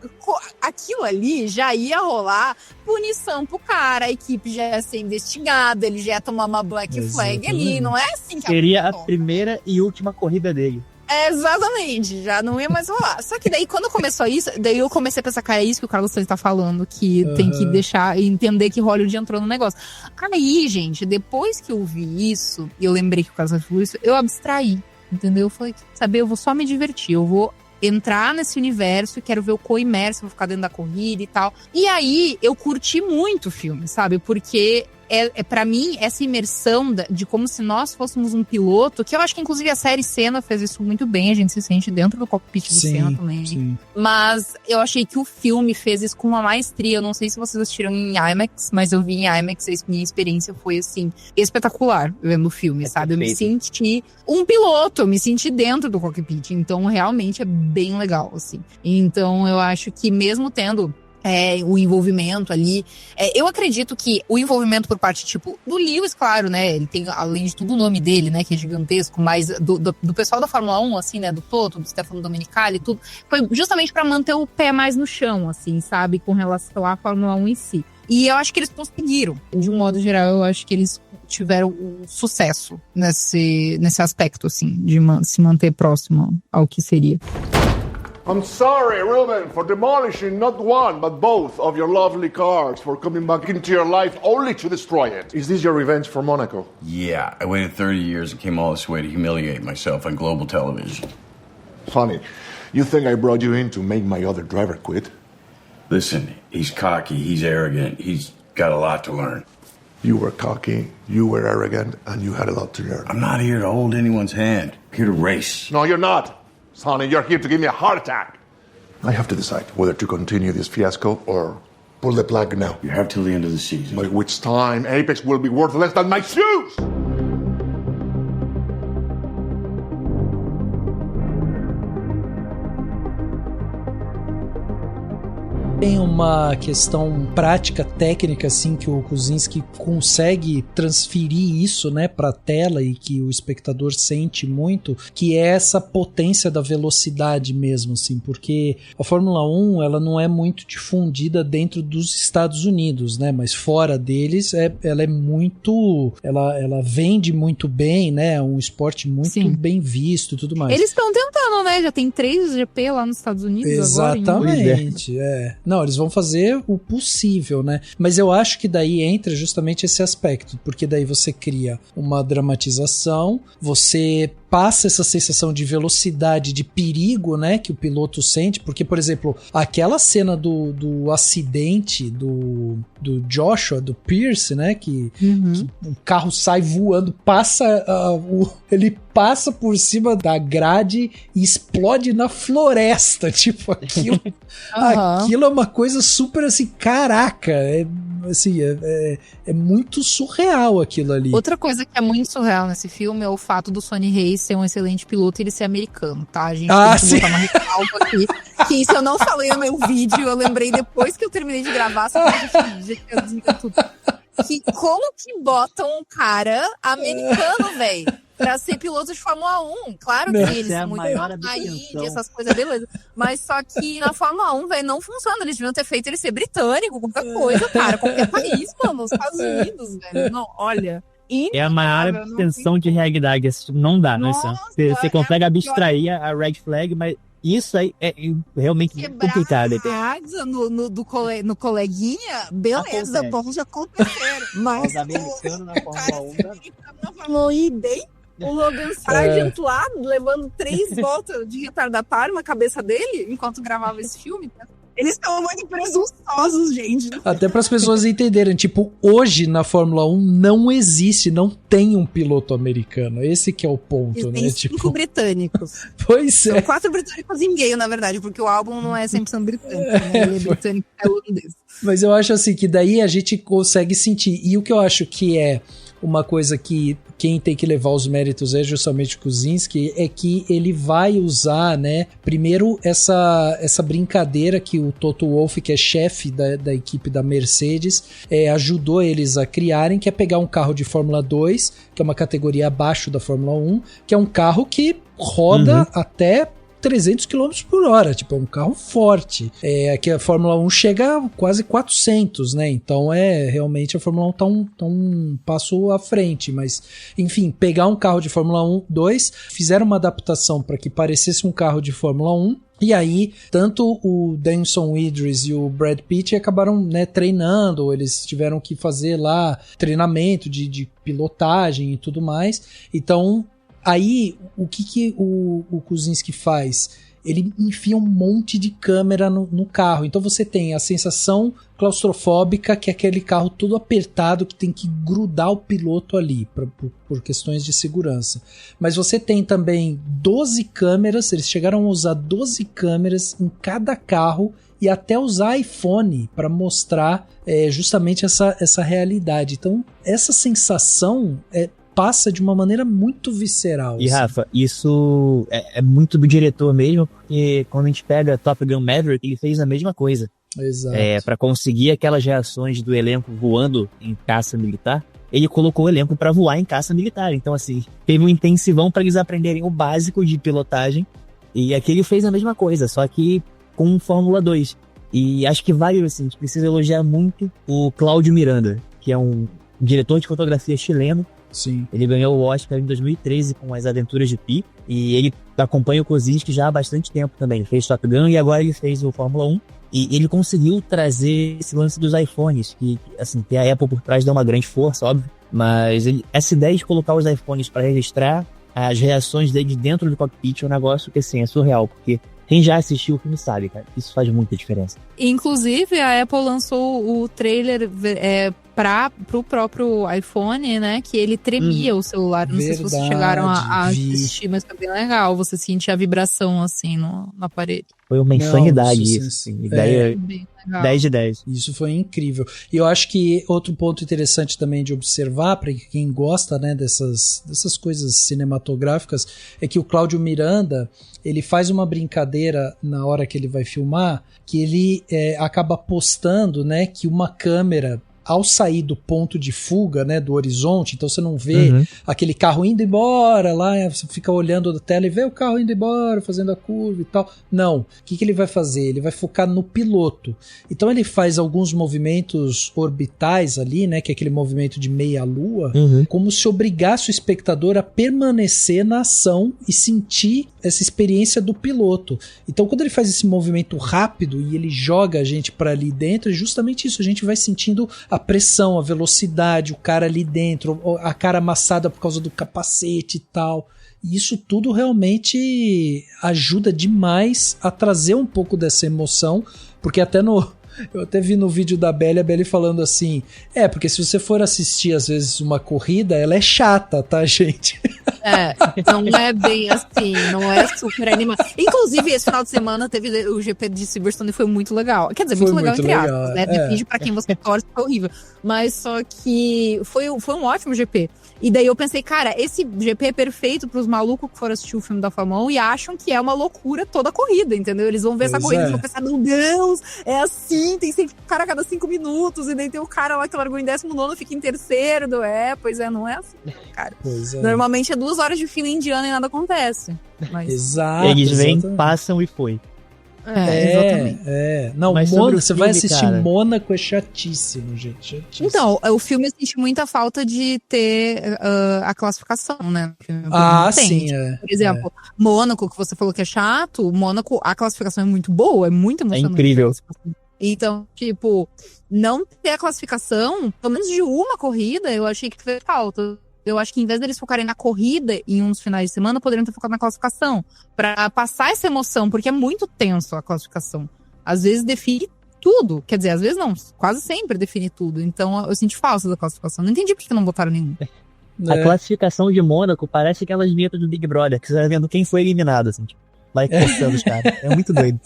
B: aquilo ali já ia rolar punição pro cara, a equipe já ia ser investigada, ele já ia tomar uma black flag ali, não é assim que
C: seria a primeira e última corrida dele.
B: Exatamente, já não ia mais rolar. Só que daí, quando começou isso, daí eu comecei a pensar, cara, é isso que o Carlos Sainz tá falando, que tem que deixar e entender que Hollywood entrou no negócio. Aí, gente, depois que eu vi isso, e eu lembrei que o Carlos Sainz falou isso, eu abstraí, entendeu? Eu falei, sabe, eu vou só me divertir, eu vou entrar nesse universo, quero ver o co-imerso, vou ficar dentro da corrida e tal. E aí, eu curti muito o filme, sabe? Porque pra mim, essa imersão de como se nós fôssemos um piloto, que eu acho que inclusive a série Senna fez isso muito bem, a gente se sente dentro do cockpit do Senna também. Sim. Mas eu achei que o filme fez isso com uma maestria. Eu não sei se vocês assistiram em IMAX, mas eu vi em IMAX, a minha experiência foi assim, espetacular vendo o filme, sabe? Eu me senti um piloto, eu me senti dentro do cockpit, então realmente é bem legal, assim. Então eu acho que mesmo tendo o envolvimento ali. Eu acredito que o envolvimento por parte, tipo, do Lewis, claro, né? Ele tem, além de tudo, o nome dele, né? Que é gigantesco, mas do pessoal da Fórmula 1, assim, né? Do Toto, do Stefano Domenicali e tudo. Foi justamente pra manter o pé mais no chão, assim, sabe? Com relação à Fórmula 1 em si. E eu acho que eles conseguiram. De um modo geral, eu acho que eles tiveram um sucesso nesse aspecto, assim, de se manter próximo ao que seria.
E: I'm sorry, Ruben, for demolishing not one, but both of your lovely cars, for coming back into your life only to destroy it. Is this your revenge for Monaco?
D: Yeah, I waited 30 years and came all this way to humiliate myself on global television.
E: Funny. You think I brought you in to make my other driver quit?
D: Listen, he's cocky, he's arrogant, he's got a lot to learn.
E: You were cocky, you were arrogant, and you had a lot to learn.
D: I'm not here to hold anyone's hand. I'm here to race.
E: No, you're not. Sonny, you're here to give me a heart attack. I have to decide whether to continue this fiasco or pull the plug now.
D: You have till the end of the season.
E: By which time Apex will be worth less than my shoes!
A: Tem uma questão prática, técnica, assim, que o Kosinski consegue transferir isso, né, pra tela e que o espectador sente muito, que é essa potência da velocidade mesmo, assim, porque a Fórmula 1, ela não é muito difundida dentro dos Estados Unidos, né, mas fora deles, ela é muito, ela vende muito bem, né, é um esporte muito bem visto e tudo mais.
B: Eles estão tentando, né, já tem 3 GP lá nos Estados Unidos.
A: Exatamente, Não, eles vão fazer o possível, né? Mas eu acho que daí entra justamente esse aspecto, porque daí você cria uma dramatização, você passa essa sensação de velocidade, de perigo, né, que o piloto sente, porque, por exemplo, aquela cena do acidente do Joshua, do Pierce, né, que o carro sai voando, ele passa por cima da grade e explode na floresta, tipo, aquilo é uma coisa super assim, caraca, é muito surreal aquilo ali.
B: Outra coisa que é muito surreal nesse filme é o fato do Sonny Hayes ser um excelente piloto e ele ser americano, tá? A gente tem que botar uma ressalva aqui, que isso eu não falei no meu vídeo, eu lembrei depois que eu terminei de gravar, só que tudo. Que como que botam um cara americano, velho, pra ser piloto de Fórmula 1? Claro que eles são muito aí, essas coisas, beleza. Mas só que na Fórmula 1, velho, não funciona. Eles deviam ter feito ele ser britânico, qualquer coisa, cara. Qualquer país, mano. Os Estados Unidos, velho. Não, olha.
C: É a maior abstenção de realidade. Não dá, não é? Você consegue abstrair a red flag, mas isso aí é realmente complicado.
B: No coleguinha, beleza, bom, já aconteceram. Mas
C: os americanos na Fórmula 1
B: na Fórmula 1 e bem, o Logan Sargent lá, levando 3 voltas de retardatário na cabeça dele, enquanto gravava esse filme. Eles estão muito presunçosos, gente.
A: Até para as pessoas entenderem, tipo, hoje na Fórmula 1 não existe, não tem um piloto americano. Esse que é o ponto,
B: Eles
A: né?
B: têm 5 britânicos.
A: Pois
B: São
A: é.
B: 4 britânicos e meio, na verdade, porque o álbum não é 100% britânico, né? Ele é britânico e holandês.
A: Mas eu acho assim que daí a gente consegue sentir. E o que eu acho que é uma coisa que quem tem que levar os méritos é justamente o Kuzinski, é que ele vai usar, né, primeiro essa brincadeira que o Toto Wolff, que é chefe da equipe da Mercedes, ajudou eles a criarem, que é pegar um carro de Fórmula 2, que é uma categoria abaixo da Fórmula 1, que é um carro que roda até 300 km por hora, tipo, é um carro forte. Aqui a Fórmula 1 chega a quase 400, né? Então realmente a Fórmula 1 tá um passo à frente, mas enfim, pegar um carro de Fórmula 1, 2, fizeram uma adaptação para que parecesse um carro de Fórmula 1. E aí, tanto o Denson Idris e o Brad Pitt acabaram, né, treinando, eles tiveram que fazer lá treinamento de pilotagem e tudo mais. Então, aí, o que o Kuzinski faz? Ele enfia um monte de câmera no carro. Então você tem a sensação claustrofóbica, que é aquele carro todo apertado, que tem que grudar o piloto ali, por questões de segurança. Mas você tem também 12 câmeras, eles chegaram a usar 12 câmeras em cada carro, e até usar iPhone para mostrar justamente essa realidade. Então, essa sensação passa de uma maneira muito visceral.
C: E Rafa, isso é muito do diretor mesmo, porque quando a gente pega Top Gun Maverick, ele fez a mesma coisa.
A: Exato.
C: Para conseguir aquelas reações do elenco voando em caça militar, ele colocou o elenco para voar em caça militar. Então, assim, teve um intensivão para eles aprenderem o básico de pilotagem, e aqui ele fez a mesma coisa, só que com Fórmula 2. E acho que vale, assim, a gente precisa elogiar muito o Cláudio Miranda, que é um diretor de fotografia chileno.
A: Sim.
C: Ele ganhou o Oscar em 2013 com As Aventuras de Pi, e ele acompanha o Kozinski já há bastante tempo também. Ele fez Top Gun e agora ele fez o Fórmula 1, e ele conseguiu trazer esse lance dos iPhones, que assim, tem a Apple por trás, dá uma grande força, óbvio, mas essa ideia de colocar os iPhones para registrar as reações dele dentro do cockpit é um negócio que, assim, é surreal, porque quem já assistiu o filme sabe, cara, isso faz muita diferença.
B: Inclusive, a Apple lançou o trailer pro próprio iPhone, né? Que ele tremia o celular. Não sei se vocês chegaram a assistir, mas foi bem legal. Você sentia a vibração, assim, no aparelho.
C: Foi uma insanidade isso, assim. Ideia 10 de 10.
A: Isso foi incrível. E eu acho que outro ponto interessante também de observar, para quem gosta, né, dessas coisas cinematográficas, é que o Cláudio Miranda, ele faz uma brincadeira na hora que ele vai filmar, que ele acaba postando, né, que uma câmera, ao sair do ponto de fuga, né, do horizonte, então você não vê aquele carro indo embora lá, você fica olhando da tela e vê o carro indo embora, fazendo a curva e tal. Não. O que ele vai fazer? Ele vai focar no piloto. Então ele faz alguns movimentos orbitais ali, né, que é aquele movimento de meia-lua, como se obrigasse o espectador a permanecer na ação e sentir essa experiência do piloto. Então quando ele faz esse movimento rápido e ele joga a gente para ali dentro, é justamente isso, a gente vai sentindo a pressão, a velocidade, o cara ali dentro, a cara amassada por causa do capacete e tal. E isso tudo realmente ajuda demais a trazer um pouco dessa emoção, porque eu até vi no vídeo da Belly, a Belly falando assim, porque se você for assistir às vezes uma corrida, ela é chata, tá, gente?
B: Não é bem assim, não é super animado. Inclusive, esse final de semana teve o GP de Silverstone e foi muito legal. Quer dizer, muito legal entre aspas, né? Depende pra quem você torce, foi horrível. Mas só que foi um ótimo GP. E daí eu pensei, cara, esse GP é perfeito pros malucos que foram assistir o filme da Fórmula 1 e acham que é uma loucura toda a corrida, entendeu? Eles vão ver essa corrida e vão pensar, meu Deus, é assim, tem sempre cara a cada 5 minutos, e daí tem o cara lá que largou em 19º, fica em terceiro, não é assim, cara. Normalmente é 2 horas de fila indiana e nada acontece. Mas...
C: Exato. Eles vêm, passam e foi.
B: Exatamente.
A: Não, Mônaco, você vai assistir, cara. Mônaco é chatíssimo, gente. Chatíssimo.
B: Então, o filme eu senti muita falta de ter a classificação, né?
A: Sim.
B: Por exemplo, Mônaco, que você falou que é chato, Mônaco, a classificação é muito boa, é muito emocionante.
C: É incrível.
B: Então, tipo, não ter a classificação, pelo menos de uma corrida, eu achei que fez falta. Eu acho que em vez deles focarem na corrida em uns finais de semana, poderiam ter focado na classificação. Pra passar essa emoção, porque é muito tenso a classificação. às vezes define tudo. Quer dizer, às vezes não, quase sempre define tudo. Então eu senti falta da classificação. Não entendi por que não botaram nenhum.
C: A classificação de Mônaco parece aquelas vinhetas do Big Brother, que você vai vendo quem foi eliminado, assim, tipo, vai cortando os caras. É muito doido.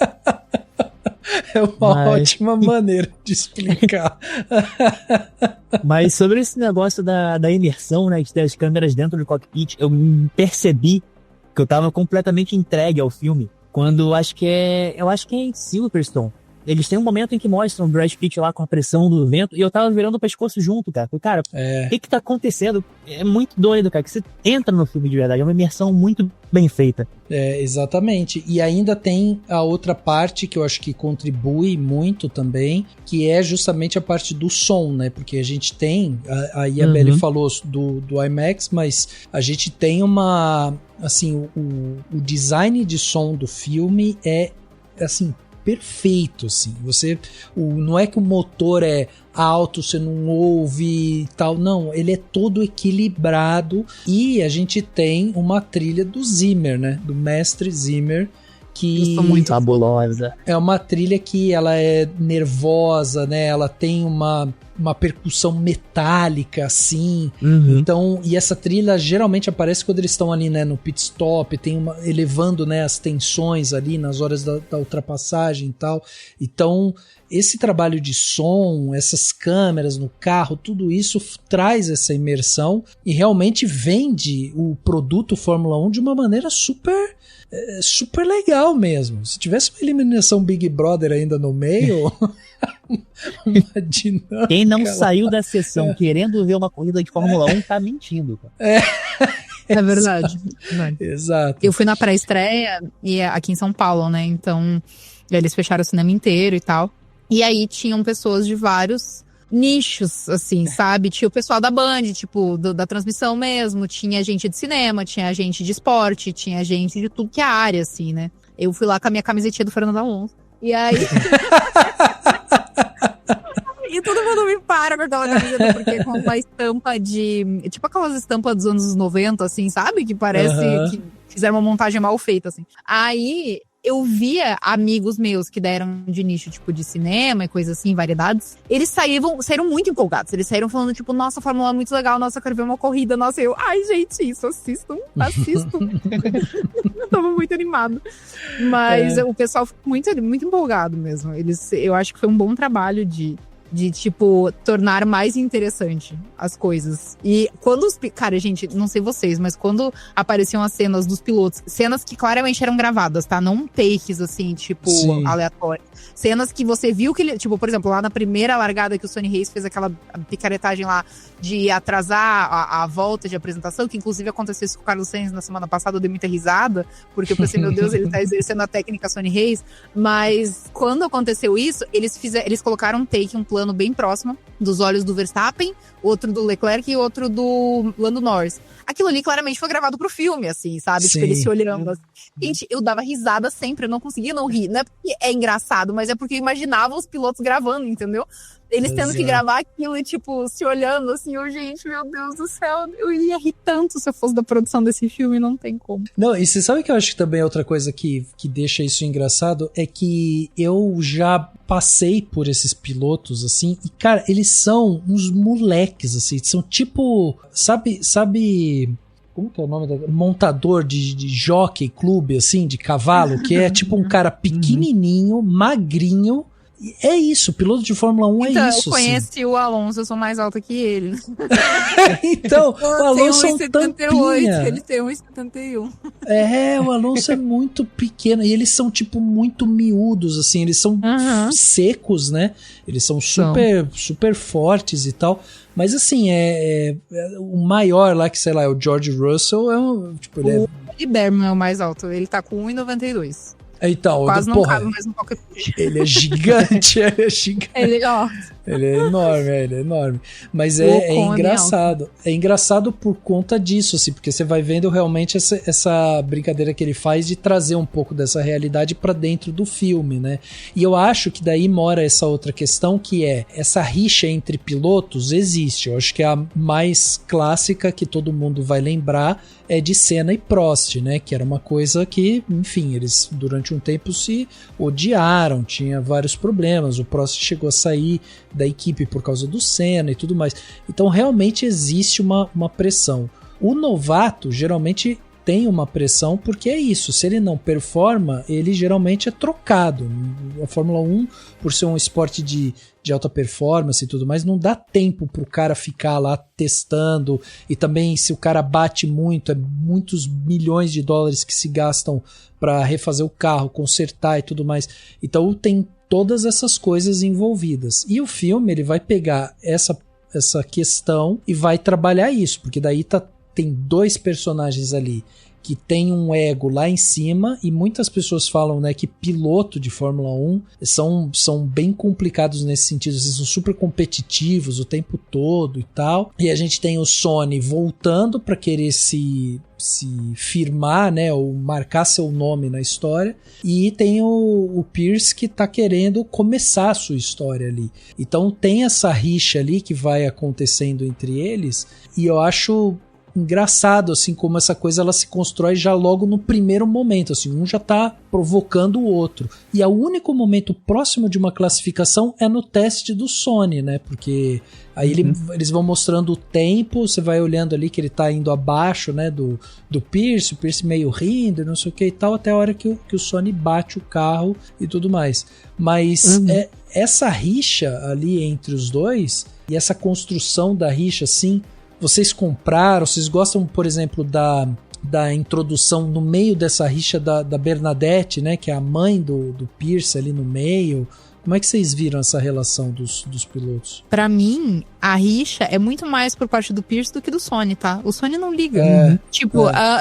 A: É uma ótima maneira de explicar.
C: Mas sobre esse negócio da imersão, né, das câmeras dentro do cockpit, eu percebi que eu tava completamente entregue ao filme quando eu acho que é em Silverstone. Eles têm um momento em que mostram o Brad Pitt lá com a pressão do vento, e eu tava virando o pescoço junto, cara. Falei, cara, o que tá acontecendo? É muito doido, cara, que você entra no filme de verdade. É uma imersão muito bem feita.
A: Exatamente. E ainda tem a outra parte que eu acho que contribui muito também, que é justamente a parte do som, né? Porque a gente tem, aí a Belly falou do IMAX, mas a gente tem uma, assim, o design de som do filme é, assim, perfeito, assim. Não é que o motor é alto, você não ouve e tal, não, ele é todo equilibrado, e a gente tem uma trilha do Zimmer, né, do mestre Zimmer, que
C: muito fabulosa.
A: É uma trilha que ela é nervosa, né, ela tem uma percussão metálica, assim. Então, e essa trilha geralmente aparece quando eles estão ali, né, no pit stop, elevando, né, as tensões ali nas horas da ultrapassagem e tal. Então, esse trabalho de som, essas câmeras no carro, tudo isso traz essa imersão e realmente vende o produto Fórmula 1 de uma maneira super legal mesmo. Se tivesse uma eliminação Big Brother ainda no meio, uma dinâmica.
C: Quem não saiu da sessão querendo ver uma corrida de Fórmula 1 tá mentindo, cara.
B: É verdade.
A: Exato.
B: Eu fui na pré-estreia e aqui em São Paulo, né? Então, eles fecharam o cinema inteiro e tal. E aí tinham pessoas de vários nichos, assim, sabe? Tinha o pessoal da Band, tipo, da transmissão mesmo. Tinha gente de cinema, tinha gente de esporte, tinha gente de tudo que é área, assim, né? Eu fui lá com a minha camisetinha do Fernando Alonso. E aí... E todo mundo me para com aquela camiseta, porque com uma estampa de... Tipo aquelas estampas dos anos 90, assim, sabe? Que parece que fizeram uma montagem mal feita, assim. Aí... eu via amigos meus que deram de nicho, tipo, de cinema e coisa assim, variedades. Eles saíram muito empolgados. Eles saíram falando, tipo, nossa, a Fórmula 1 é muito legal, nossa, eu quero ver uma corrida. Nossa, ai, gente, isso, assistam. Eu tava muito animado. Mas o pessoal ficou muito, muito empolgado mesmo. Eu acho que foi um bom trabalho de, tipo, tornar mais interessante as coisas. E quando cara, gente, não sei vocês, mas quando apareciam as cenas dos pilotos, cenas que claramente eram gravadas, tá? Não takes, assim, tipo, aleatórios. Cenas que você viu que ele, tipo, por exemplo, lá na primeira largada que o Sonny Hayes fez aquela picaretagem lá de atrasar a volta de apresentação, que inclusive aconteceu isso com o Carlos Sainz na semana passada, eu dei muita risada, porque eu pensei, meu Deus, ele tá exercendo a técnica Sonny Hayes. Mas quando aconteceu isso, eles colocaram um take, um plano bem próximo dos olhos do Verstappen, outro do Leclerc e outro do Lando Norris. Aquilo ali claramente foi gravado pro filme, assim, sabe? Tipo, eles se olhando. Assim. Gente, eu dava risada sempre, eu não conseguia não rir. Não é porque é engraçado, mas é porque eu imaginava os pilotos gravando, entendeu? Eles tendo que gravar aquilo e, tipo, se olhando assim, gente, meu Deus do céu, eu ia rir tanto se eu fosse da produção desse filme, não tem como.
A: Não, e você sabe que eu acho que também é outra coisa que deixa isso engraçado, é que eu já passei por esses pilotos, assim, e, cara, eles são uns moleques, assim, são tipo, sabe, como que é o nome da... montador de jockey clube, assim, de cavalo, que é tipo um cara pequenininho, magrinho. É isso, piloto de Fórmula 1
B: então,
A: é isso.
B: Eu conheci assim. O Alonso, eu sou mais alta que ele.
A: Então, o Alonso é um tampinha.
B: Ele tem 1,71.
A: O Alonso é muito pequeno. E eles são, tipo, muito miúdos, assim. Eles são secos, né? Eles são super fortes e tal. Mas, assim, o maior lá, que sei lá, é o George Russell. Tipo,
B: o Berman é o mais alto. Ele tá com 1,92.
A: Então,
B: quase não cabe mais um pocket.
A: Ele é gigante, ele é gigante. Ele é enorme. Mas é engraçado. É engraçado por conta disso, assim, porque você vai vendo realmente essa brincadeira que ele faz de trazer um pouco dessa realidade pra dentro do filme, né? E eu acho que daí mora essa outra questão, que é essa rixa entre pilotos existe. Eu acho que a mais clássica que todo mundo vai lembrar é de Senna e Prost, né? Que era uma coisa que, enfim, eles durante um tempo se odiaram, tinha vários problemas. O Prost chegou a sair da equipe por causa do Senna e tudo mais. Então realmente existe uma pressão. O novato geralmente tem uma pressão porque é isso, se ele não performa, ele geralmente é trocado. A Fórmula 1, por ser um esporte de alta performance e tudo mais, não dá tempo pro cara ficar lá testando, e também se o cara bate muito, é muitos milhões de dólares que se gastam para refazer o carro, consertar e tudo mais. Então tem todas essas coisas envolvidas. E o filme ele vai pegar essa questão e vai trabalhar isso, porque daí tem dois personagens ali que tem um ego lá em cima, e muitas pessoas falam, né, que piloto de Fórmula 1 são bem complicados nesse sentido, eles são super competitivos o tempo todo e tal. E a gente tem o Sonny voltando para querer se firmar, né, ou marcar seu nome na história, e tem o Pierce que tá querendo começar a sua história ali. Então tem essa rixa ali que vai acontecendo entre eles, e eu acho engraçado, assim, como essa coisa ela se constrói já logo no primeiro momento, assim, um já tá provocando o outro. E o único momento próximo de uma classificação é no teste do Sonny, né, porque aí eles vão mostrando o tempo, você vai olhando ali que ele tá indo abaixo, né, do Pierce, o Pierce meio rindo, não sei o que e tal, até a hora que o Sonny bate o carro e tudo mais. Mas essa rixa ali entre os dois, e essa construção da rixa, assim, vocês compraram, vocês gostam, por exemplo, da introdução no meio dessa rixa da Bernadette, né, que é a mãe do Pierce ali no meio? Como é que vocês viram essa relação dos pilotos?
B: Pra mim, a rixa é muito mais por parte do Pierce do que do Sonny, tá? O Sonny não liga.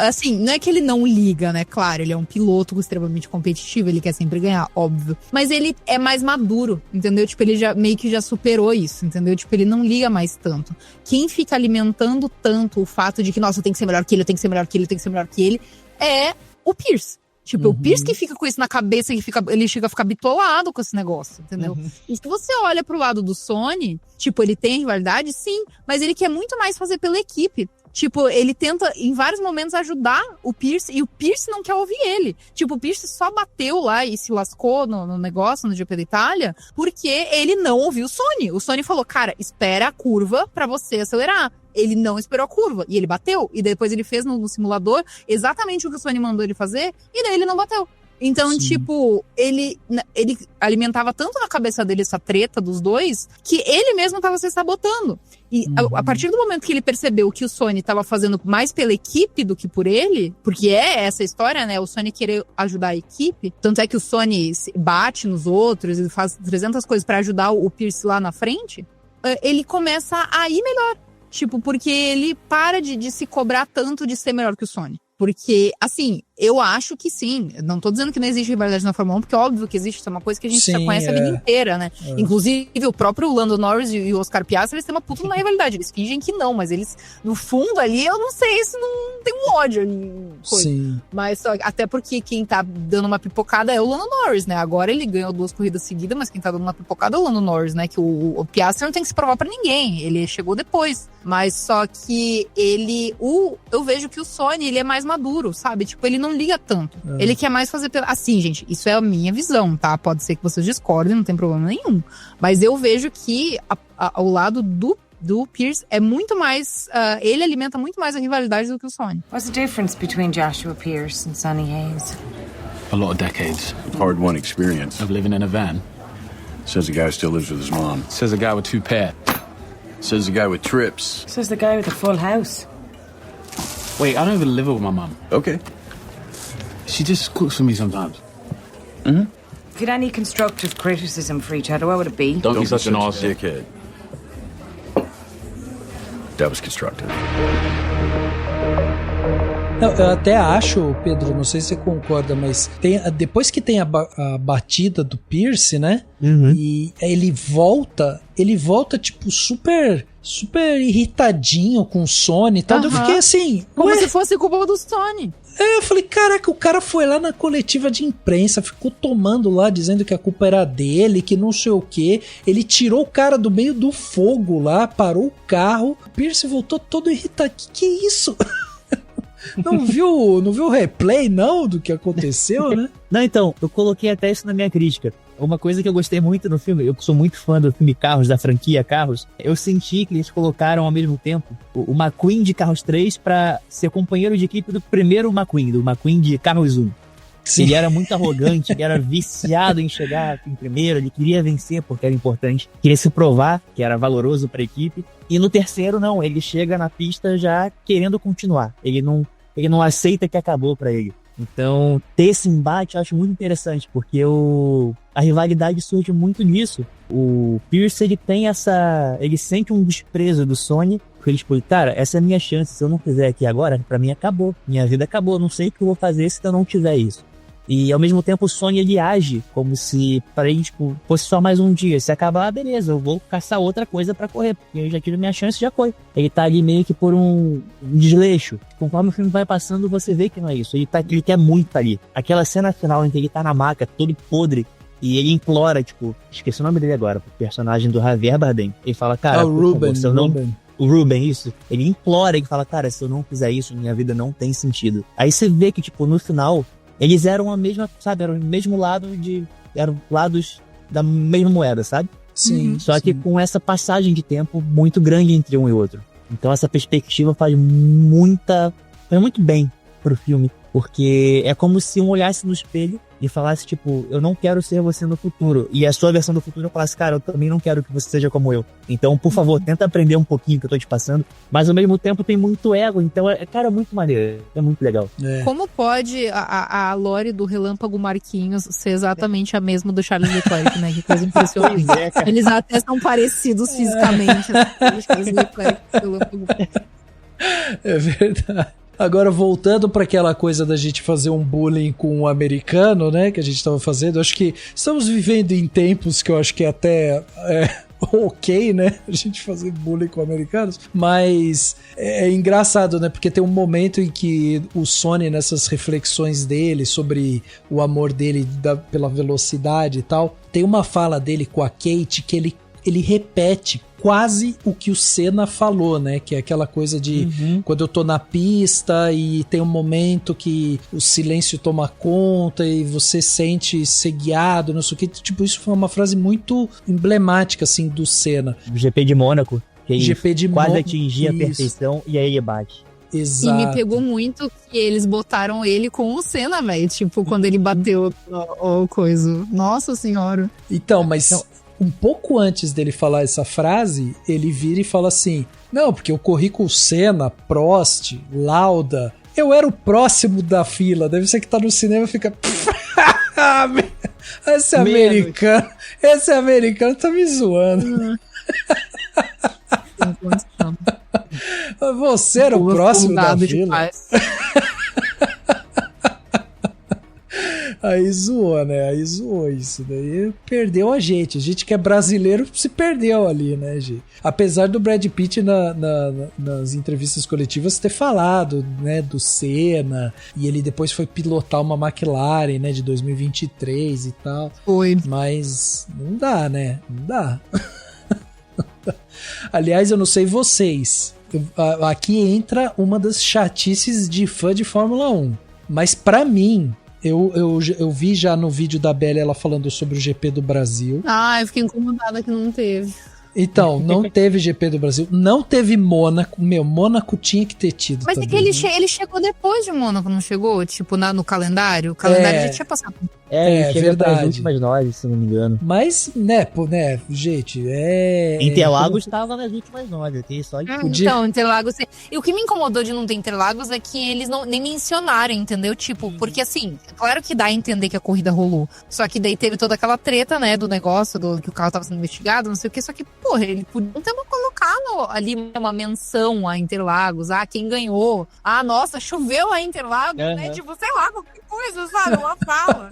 B: Assim, não é que ele não liga, né? Claro, ele é um piloto extremamente competitivo, ele quer sempre ganhar, óbvio. Mas ele é mais maduro, entendeu? Tipo, ele já meio que já superou isso, entendeu? Tipo, ele não liga mais tanto. Quem fica alimentando tanto o fato de que, nossa, eu tenho que ser melhor que ele, eu tenho que ser melhor que ele, eu tenho que ser melhor que ele, é o Pierce. Tipo, o Pierce que fica com isso na cabeça, ele chega a ficar bitolado com esse negócio, entendeu? E se você olha pro lado do Sonny, tipo, ele tem rivalidade, sim, mas ele quer muito mais fazer pela equipe. Tipo, ele tenta, em vários momentos, ajudar o Pierce, e o Pierce não quer ouvir ele. Tipo, o Pierce só bateu lá e se lascou no negócio, no GP da Itália, porque ele não ouviu o Sonny. O Sonny falou, cara, espera a curva pra você acelerar. Ele não esperou a curva, e ele bateu. E depois ele fez no simulador exatamente o que o Sonny mandou ele fazer, e daí ele não bateu. Então, tipo, ele alimentava tanto na cabeça dele essa treta dos dois, que ele mesmo tava se sabotando. E a partir do momento que ele percebeu que o Sonny tava fazendo mais pela equipe do que por ele, porque é essa história, né? O Sonny querer ajudar a equipe. Tanto é que o Sonny bate nos outros e faz 300 coisas pra ajudar o Pierce lá na frente. Ele começa a ir melhor. Tipo, porque ele para de se cobrar tanto de ser melhor que o Sonny. Porque, assim, eu acho que sim. Não tô dizendo que não existe rivalidade na Fórmula 1, porque é óbvio que existe. Isso é uma coisa que a gente já conhece a vida inteira, né? Inclusive, o próprio Lando Norris e o Oscar Piastri, eles têm uma puta na rivalidade. Eles fingem que não, mas eles, no fundo ali, eu não sei se não tem um ódio ali.
A: Sim.
B: Mas só, até porque quem tá dando uma pipocada é o Lando Norris, né? Agora ele ganhou 2 corridas seguidas, mas quem tá dando uma pipocada é o Lando Norris, né? Que o Piastri não tem que se provar pra ninguém. Ele chegou depois. Mas só que eu vejo que o Sonny, ele é mais maduro, sabe? Tipo, ele não liga tanto. Ele quer mais fazer... Assim, gente, isso é a minha visão, tá? Pode ser que vocês discordem, não tem problema nenhum. Mas eu vejo que ao lado do Pierce é muito mais... ele alimenta muito mais a rivalidade do que o Sonny.
H: What's the difference between Joshua Pierce and Sonny Hayes?
G: A lot of decades
D: Hard-won experience.
G: of living in a van.
D: Says the guy who still lives with his mom.
G: Says a guy with 2 pair.
D: Says the guy with trips.
H: Says the guy with a full house.
G: Wait, I don't even live with my mum.
D: Okay.
G: She just cooks for me sometimes.
H: If you had any constructive criticism for each other, what would it be?
G: Don't be such an
D: a
G: arse.
D: dickhead. That was constructive.
A: Não, eu até acho, Pedro, não sei se você concorda, mas depois que tem a batida do Pierce, né?
C: Uhum.
A: E ele volta tipo super irritadinho com o Sony e tal. Eu fiquei assim,
B: como se fosse culpa do Sony.
A: Eu falei, caraca, o cara foi lá na coletiva de imprensa, ficou tomando lá, dizendo que a culpa era dele, que não sei o que. Ele tirou o cara do meio do fogo lá, parou o carro. O Pierce voltou todo irritado. Que é isso? Não viu o replay, não, do que aconteceu, né?
C: Não, então, eu coloquei até isso na minha crítica. Uma coisa que eu gostei muito no filme, eu sou muito fã do filme Carros, da franquia Carros, eu senti que eles colocaram ao mesmo tempo o McQueen de Carros 3 pra ser companheiro de equipe do primeiro McQueen, do McQueen de Carros 1. Sim. Ele era muito arrogante, ele era viciado em chegar em primeiro, ele queria vencer porque era importante, queria se provar que era valoroso pra equipe. E no terceiro, não, ele chega na pista já querendo continuar, ele não aceita que acabou pra ele. Então, ter esse embate eu acho muito interessante, porque a rivalidade surge muito disso. O Pierce, ele sente um desprezo do Sony, porque ele tipo, cara, essa é a minha chance, se eu não fizer aqui agora, pra mim acabou, minha vida acabou, não sei o que eu vou fazer se eu não tiver isso. E ao mesmo tempo o Sony, ele age como se para ele tipo, fosse só mais um dia. Se acabar, beleza, eu vou caçar outra coisa pra correr, porque eu já tive minha chance, já foi. Ele tá ali meio que por um desleixo. Conforme o filme vai passando, você vê que não é isso. Ele quer muito tá ali. Aquela cena final em que ele tá na maca, todo podre, e ele implora, tipo, esqueci o nome dele agora, o personagem do Javier Bardem. Ele fala, cara,
A: o
C: Ruben, isso. Ele implora, ele fala, cara, se eu não fizer isso, minha vida não tem sentido. Aí você vê que, tipo, no final, eles eram a mesma, sabe, eram o mesmo lado eram lados da mesma moeda, sabe?
A: Sim.
C: Só que com essa passagem de tempo muito grande entre um e outro. Então essa perspectiva faz muito bem pro filme, porque é como se um olhasse no espelho e falasse, tipo, eu não quero ser você no futuro. E a sua versão do futuro falasse, cara, eu também não quero que você seja como eu. Então, por favor, tenta aprender um pouquinho que eu tô te passando. Mas ao mesmo tempo tem muito ego, então cara, é muito maneiro. É muito legal.
A: É.
B: Como pode a lore do Relâmpago Marquinhos ser exatamente a mesma do Charles Leclerc, né? Que coisa impressionante. Eles até são parecidos fisicamente. Charles Leclerc e Relâmpago.
A: É verdade. Agora, voltando para aquela coisa da gente fazer um bullying com o americano, né, que a gente estava fazendo, acho que estamos vivendo em tempos que eu acho que até ok, né, a gente fazer bullying com americanos, mas é engraçado, né, porque tem um momento em que o Sony, nessas reflexões dele sobre o amor dele pela velocidade e tal, tem uma fala dele com a Kate que ele repete quase o que o Senna falou, né? Que é aquela coisa de quando eu tô na pista e tem um momento que o silêncio toma conta e você sente ser guiado, não sei o que. Tipo, isso foi uma frase muito emblemática, assim, do Senna.
C: O GP de Mônaco, que quase
A: Mônaco,
C: atingia a perfeição e aí ele bate.
A: Exato.
B: E me pegou muito que eles botaram ele com o Senna, velho. Tipo, quando ele bateu o coisa. Nossa senhora.
A: Então, mas... um pouco antes dele falar essa frase, ele vira e fala assim, não, porque eu corri com o Senna, Prost, Lauda, eu era o próximo da fila, deve ser que tá no cinema e fica... esse americano tá me zoando. Você era o próximo da fila. Aí zoou, né? Aí zoou isso. Daí perdeu a gente. A gente que é brasileiro se perdeu ali, né, gente? Apesar do Brad Pitt nas entrevistas coletivas ter falado, né, do Senna. E ele depois foi pilotar uma McLaren, né, de 2023 e tal.
B: Foi.
A: Mas não dá, né? Não dá. Aliás, eu não sei vocês. Aqui entra uma das chatices de fã de Fórmula 1. Mas pra mim... Eu vi já no vídeo da Bela ela falando sobre o GP do Brasil.
B: Eu fiquei incomodada que não teve.
A: Então, não teve GP do Brasil, não teve Mônaco. Mônaco tinha que ter tido.
B: Mas
A: também,
B: é que ele chegou depois de Mônaco, não chegou? Tipo, no calendário? O calendário já tinha passado.
C: Ele chega para as últimas 9, se não me engano.
A: Mas, gente,
C: Interlagos estava nas últimas 9, ok? Só
B: Então, Interlagos... E o que me incomodou de não ter Interlagos é que eles nem mencionaram, entendeu? Tipo, porque assim, claro que dá a entender que a corrida rolou. Só que daí teve toda aquela treta, né, do negócio, que o carro tava sendo investigado, não sei o que. Só que, porra, ele podia ter colocado colocar ali uma menção a Interlagos, quem ganhou, nossa, choveu a Interlagos, né? Tipo, sei lá, qualquer coisa, sabe? Uma fala.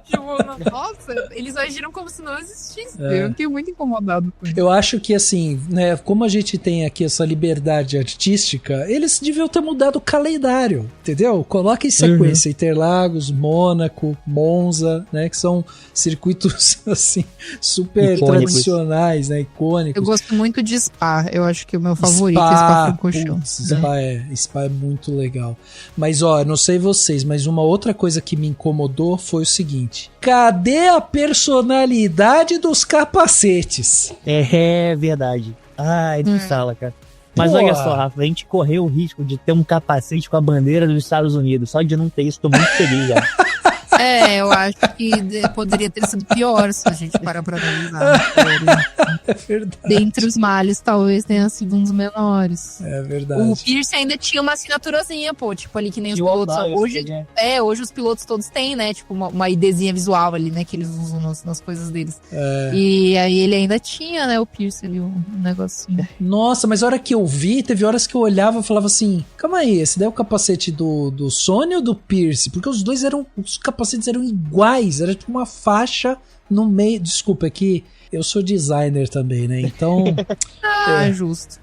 B: Tipo, nossa, eles agiram como se não existisse. Eu fiquei muito incomodado com isso.
A: Eu acho que, assim, né, como a gente tem aqui essa liberdade artística, eles deviam ter mudado o calendário, entendeu? Coloca em sequência Interlagos, Mônaco, Monza, né, que são circuitos, assim, super tradicionais, né, icônicos.
B: Eu gosto muito de Spa, eu acho que o meu favorito é Spa-Francorchamps.
A: Spa é muito legal. Mas, ó, não sei vocês, mas uma outra coisa que me incomodou foi o seguinte: cadê a personalidade dos capacetes?
C: É verdade. Não fala, cara. Mas olha só, Rafa, a gente correu o risco de ter um capacete com a bandeira dos Estados Unidos. Só de não ter isso, tô muito feliz já.
B: Eu acho que poderia ter sido pior se a gente parar pra analisar.
A: É verdade.
B: Dentre os males, talvez tenha sido um dos menores.
A: É verdade.
B: O Pierce ainda tinha uma assinaturazinha, tipo ali que nem os pilotos. Hoje os pilotos todos têm, né? Tipo, uma IDzinha visual ali, né? Que eles usam nas coisas deles. E aí ele ainda tinha, né? O Pierce ali, um negocinho.
A: Nossa, mas a hora que eu vi, teve horas que eu olhava e falava assim: calma aí, esse daí é o capacete do Sony ou do Pierce? Porque os dois os capacetes eram iguais, era tipo uma faixa no meio. Desculpa, é que eu sou designer também, né? Então.
B: Justo.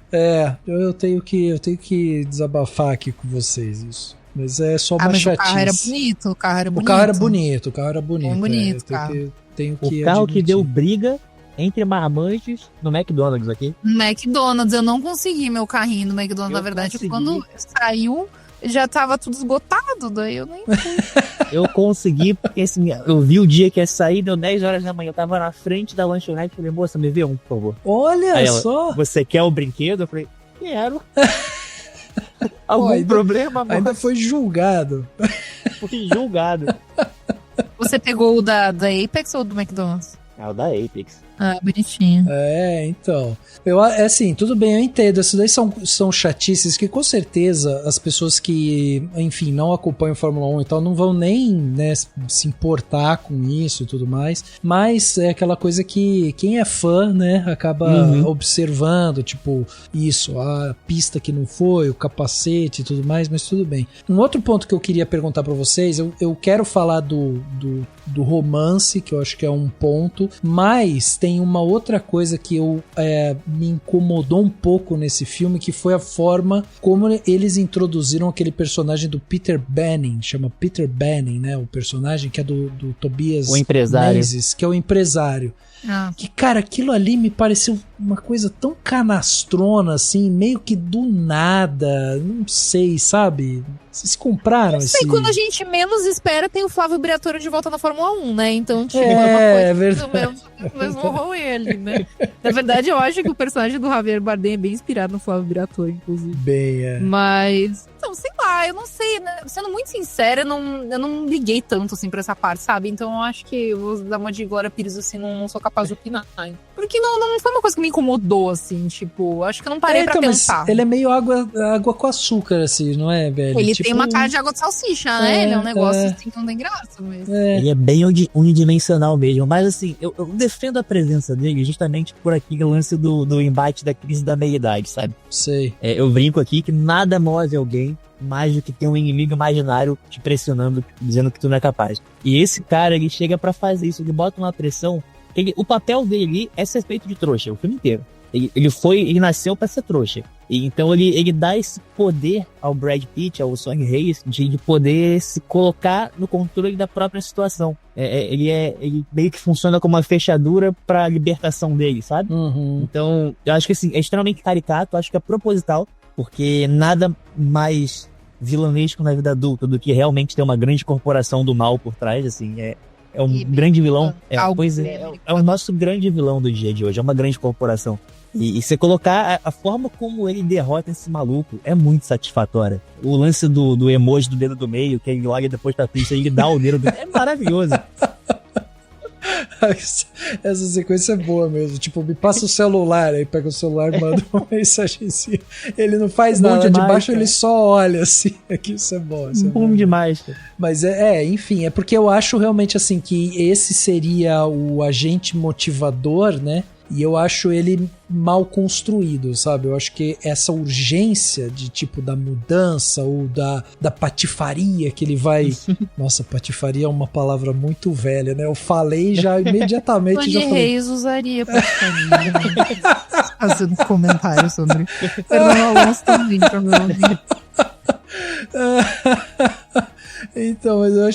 A: Eu tenho que desabafar aqui com vocês isso. Mas é só uma chatice.
B: O carro era bonito,
A: O carro era bonito.
B: Bonito,
C: o carro que deu briga entre marmanjos no McDonald's aqui.
B: No McDonald's, eu não consegui meu carrinho no McDonald's, na verdade. Quando saiu, já tava tudo esgotado, daí eu nem fui.
C: Eu consegui, porque assim, eu vi o dia que ia sair, deu 10 horas da manhã, eu tava na frente da lanchonete, falei, moça, me vê um, por favor.
A: Olha
C: aí
A: só!
C: Ela, você quer o brinquedo? Eu falei, quero. Algum problema, amor?
A: Ainda foi julgado.
C: Fui julgado.
B: Você pegou o da Apex ou do McDonald's?
C: É o da Apex.
B: Bonitinho.
A: Então. Assim, tudo bem, eu entendo. Essas daí são chatices que com certeza as pessoas que, enfim, não acompanham Fórmula 1 e tal, não vão nem, né, se importar com isso e tudo mais. Mas é aquela coisa que quem é fã, né, acaba observando, tipo, isso, a pista que não foi, o capacete e tudo mais, mas tudo bem. Um outro ponto que eu queria perguntar pra vocês, eu quero falar do romance, que eu acho que é um ponto, mas tem uma outra coisa que me incomodou um pouco nesse filme, que foi a forma como eles introduziram aquele personagem do Peter Banning, chama Peter Banning, né, o personagem que é do Tobias Menzies, que é o empresário. Que, cara, aquilo ali me pareceu uma coisa tão canastrona, assim, meio que do nada, não sei, sabe? Vocês compraram esse...
B: Não sei, quando a gente menos espera, tem o Flávio Briatore de volta na Fórmula 1, né? Então, tipo, é verdade. Do mesmo rolê ali, né? Na verdade, eu acho que o personagem do Javier Bardem é bem inspirado no Flávio Briatore, inclusive. Mas, então, sei lá, eu não sei, né? Sendo muito sincera, eu não liguei tanto, assim, pra essa parte, sabe? Então, eu acho que eu vou dar uma de Glória Pires, assim, não sou capaz de opinar. Porque não foi uma coisa que me incomodou, assim, tipo, acho que eu não parei pra pensar.
A: Mas ele é meio água com açúcar, assim, não é, velho?
B: Ele tem uma cara de água de salsicha, né? Ele é um negócio assim que não tem graça mesmo.
C: Ele é bem unidimensional mesmo, mas assim, eu defendo a presença dele justamente por aquele lance do embate da crise da meia-idade, sabe?
A: Sei.
C: Eu brinco aqui que nada move alguém mais do que ter um inimigo imaginário te pressionando, dizendo que tu não é capaz. E esse cara, ele chega pra fazer isso, ele bota uma pressão. O papel dele é ser feito de trouxa, o filme inteiro. Ele nasceu pra ser trouxa. E então ele dá esse poder ao Brad Pitt, ao Sonny Hayes, de poder se colocar no controle da própria situação. Ele meio que funciona como uma fechadura pra libertação dele, sabe? Então, eu acho que assim, é extremamente caricato, acho que é proposital, porque nada mais vilanesco na vida adulta do que realmente ter uma grande corporação do mal por trás, assim, é um grande vilão. É o nosso grande vilão do dia de hoje, é uma grande corporação. E você colocar a forma como ele derrota esse maluco é muito satisfatória. O lance do emoji do dedo do meio, que ele olha depois da pista e ele dá o dedo do meio, é maravilhoso.
A: Essa sequência é boa mesmo. Tipo, me passa o celular, aí pega o celular e manda uma mensagem assim. Ele não faz nada, demais, de baixo cara. Ele só olha assim. Aqui isso é bom. Isso é
C: bom demais. Cara.
A: Mas enfim, é porque eu acho realmente assim que esse seria o agente motivador, né? E eu acho ele mal construído, sabe? Eu acho que essa urgência de tipo da mudança ou da patifaria que ele vai... Nossa, patifaria é uma palavra muito velha, né? Eu falei já imediatamente.
B: Já falei. Reis usaria patifaria, né? Fazendo comentários sobre... Fernando Alonso também, provavelmente.
A: Então, mas eu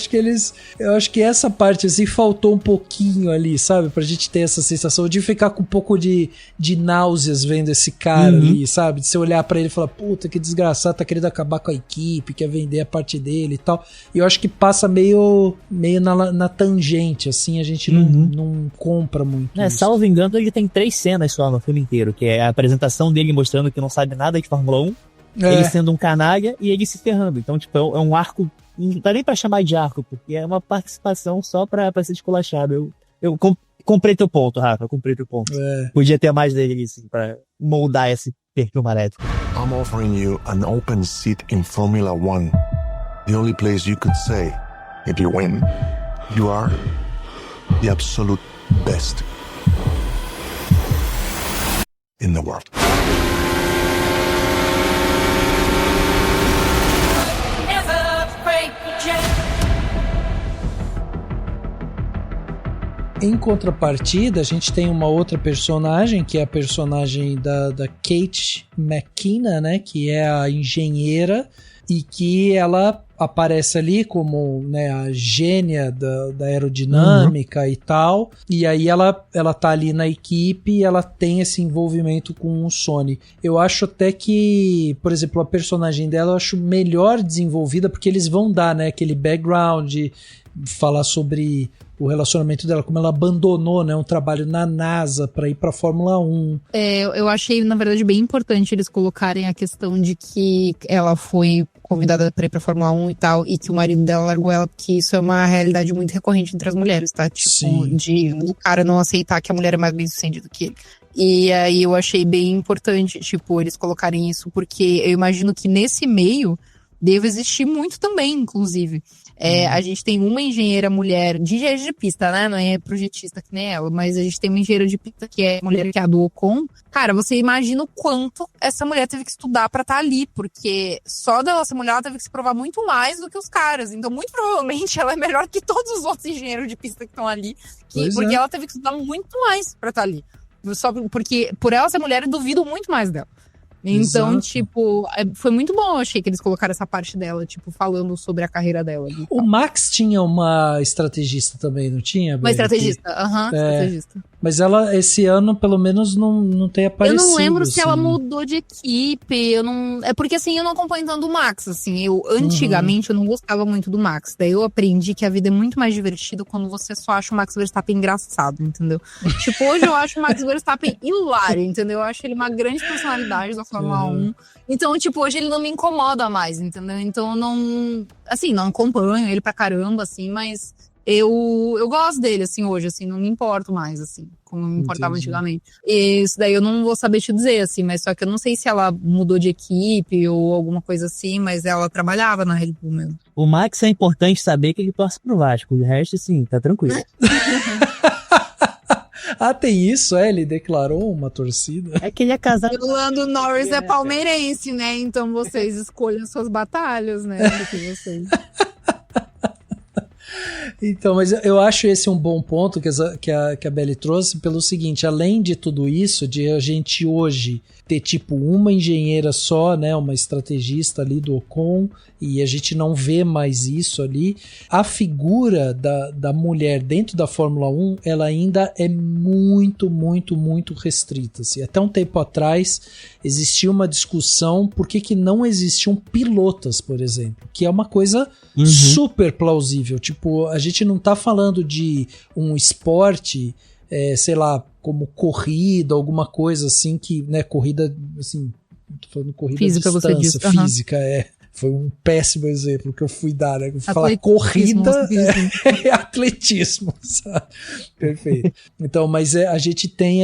A: acho que essa parte assim faltou um pouquinho ali, sabe? Pra gente ter essa sensação de ficar com um pouco de náuseas vendo esse cara ali, sabe? De você olhar pra ele e falar, puta, que desgraçado, tá querendo acabar com a equipe, quer vender a parte dele e tal. E eu acho que passa meio na tangente, assim, a gente não compra muito isso.
C: Salvo engano, ele tem 3 cenas só no filme inteiro, que é a apresentação dele mostrando que não sabe nada de Fórmula 1, ele sendo um canalha e ele se ferrando. Então, tipo, é um arco, não dá nem pra chamar de arco, porque é uma participação só pra ser esculachado. Eu comprei teu ponto, Rafa, comprei teu ponto. Podia ter mais dele, assim, pra moldar esse perfil maléfico.
E: I'm offering you an open seat in Formula One. The only place you could say, if you win, you are the absolute best in the world.
A: Em contrapartida, a gente tem uma outra personagem, que é a personagem da Kate McKinnon, né, que é a engenheira, e que ela aparece ali como, né, a gênia da aerodinâmica e tal, e aí ela tá ali na equipe e ela tem esse envolvimento com o Sony. Eu acho até que, por exemplo, a personagem dela eu acho melhor desenvolvida, porque eles vão dar, né, aquele background, falar sobre o relacionamento dela, como ela abandonou, né, um trabalho na NASA para ir para Fórmula 1.
B: Eu achei, na verdade, bem importante eles colocarem a questão de que ela foi convidada para ir para Fórmula 1 e tal, e que o marido dela largou ela, porque isso é uma realidade muito recorrente entre as mulheres, tá? Tipo, de o cara não aceitar que a mulher é mais bem-sucedida que ele. E aí eu achei bem importante, tipo, eles colocarem isso, porque eu imagino que nesse meio deve existir muito também, inclusive. A gente tem uma engenheira mulher de engenheira de pista, né? Não é projetista que nem ela, mas a gente tem uma engenheira de pista que é mulher que é a do Ocon. Cara, você imagina o quanto essa mulher teve que estudar pra estar ali, porque só dela ser mulher ela teve que se provar muito mais do que os caras. Então, muito provavelmente, ela é melhor que todos os outros engenheiros de pista que estão ali, porque ela teve que estudar muito mais pra estar ali. Só porque, por ela ser mulher, eu duvido muito mais dela. Então, exato. Tipo, foi muito bom, eu achei que eles colocaram essa parte dela, tipo, falando sobre a carreira dela.
A: O Max tinha uma estrategista também, não tinha?
B: Uma estrategista, estrategista.
A: Mas ela, esse ano, pelo menos, não tem aparecido.
B: Eu não lembro
A: assim.
B: se ela mudou de equipe, É porque, assim, eu não acompanho tanto o Max, assim, antigamente eu não gostava muito do Max, daí eu aprendi que a vida é muito mais divertida quando você só acha o Max Verstappen engraçado, entendeu? Tipo, hoje eu acho o Max Verstappen hilário, entendeu? Eu acho ele uma grande personalidade da Fórmula 1. Então, tipo, hoje ele não me incomoda mais, entendeu? Então, eu não acompanho ele pra caramba, assim, mas eu gosto dele, assim, hoje, assim, não me importo mais, assim, como eu me importava antigamente. E isso daí eu não vou saber te dizer, assim, mas só que eu não sei se ela mudou de equipe ou alguma coisa assim, mas ela trabalhava na Red Bull mesmo.
C: O Max é importante saber que ele torce pro Vasco, o resto, assim, tá tranquilo.
A: Ah, tem isso? Ele declarou uma torcida?
C: É que ele é casado.
B: O Lando Norris é palmeirense, né? Então vocês escolhem suas batalhas, né? Porque vocês...
A: Então, mas eu acho esse um bom ponto que a Belly trouxe pelo seguinte, além de tudo isso, de a gente hoje ter tipo uma engenheira só, né, uma estrategista ali do Ocon, e a gente não vê mais isso ali, a figura da mulher dentro da Fórmula 1, ela ainda é muito, muito, muito restrita. Assim. Até um tempo atrás existia uma discussão por que não existiam pilotas, por exemplo, que é uma coisa super plausível. Tipo, a gente não tá falando de um esporte, sei lá, como corrida, alguma coisa assim que, né, corrida, assim, tô falando corrida
B: física,
A: à distância,
B: você diz.
A: física, foi um péssimo exemplo que eu fui dar, né? Eu fui falar corrida é atletismo, sabe? Perfeito. Então, mas a gente tem,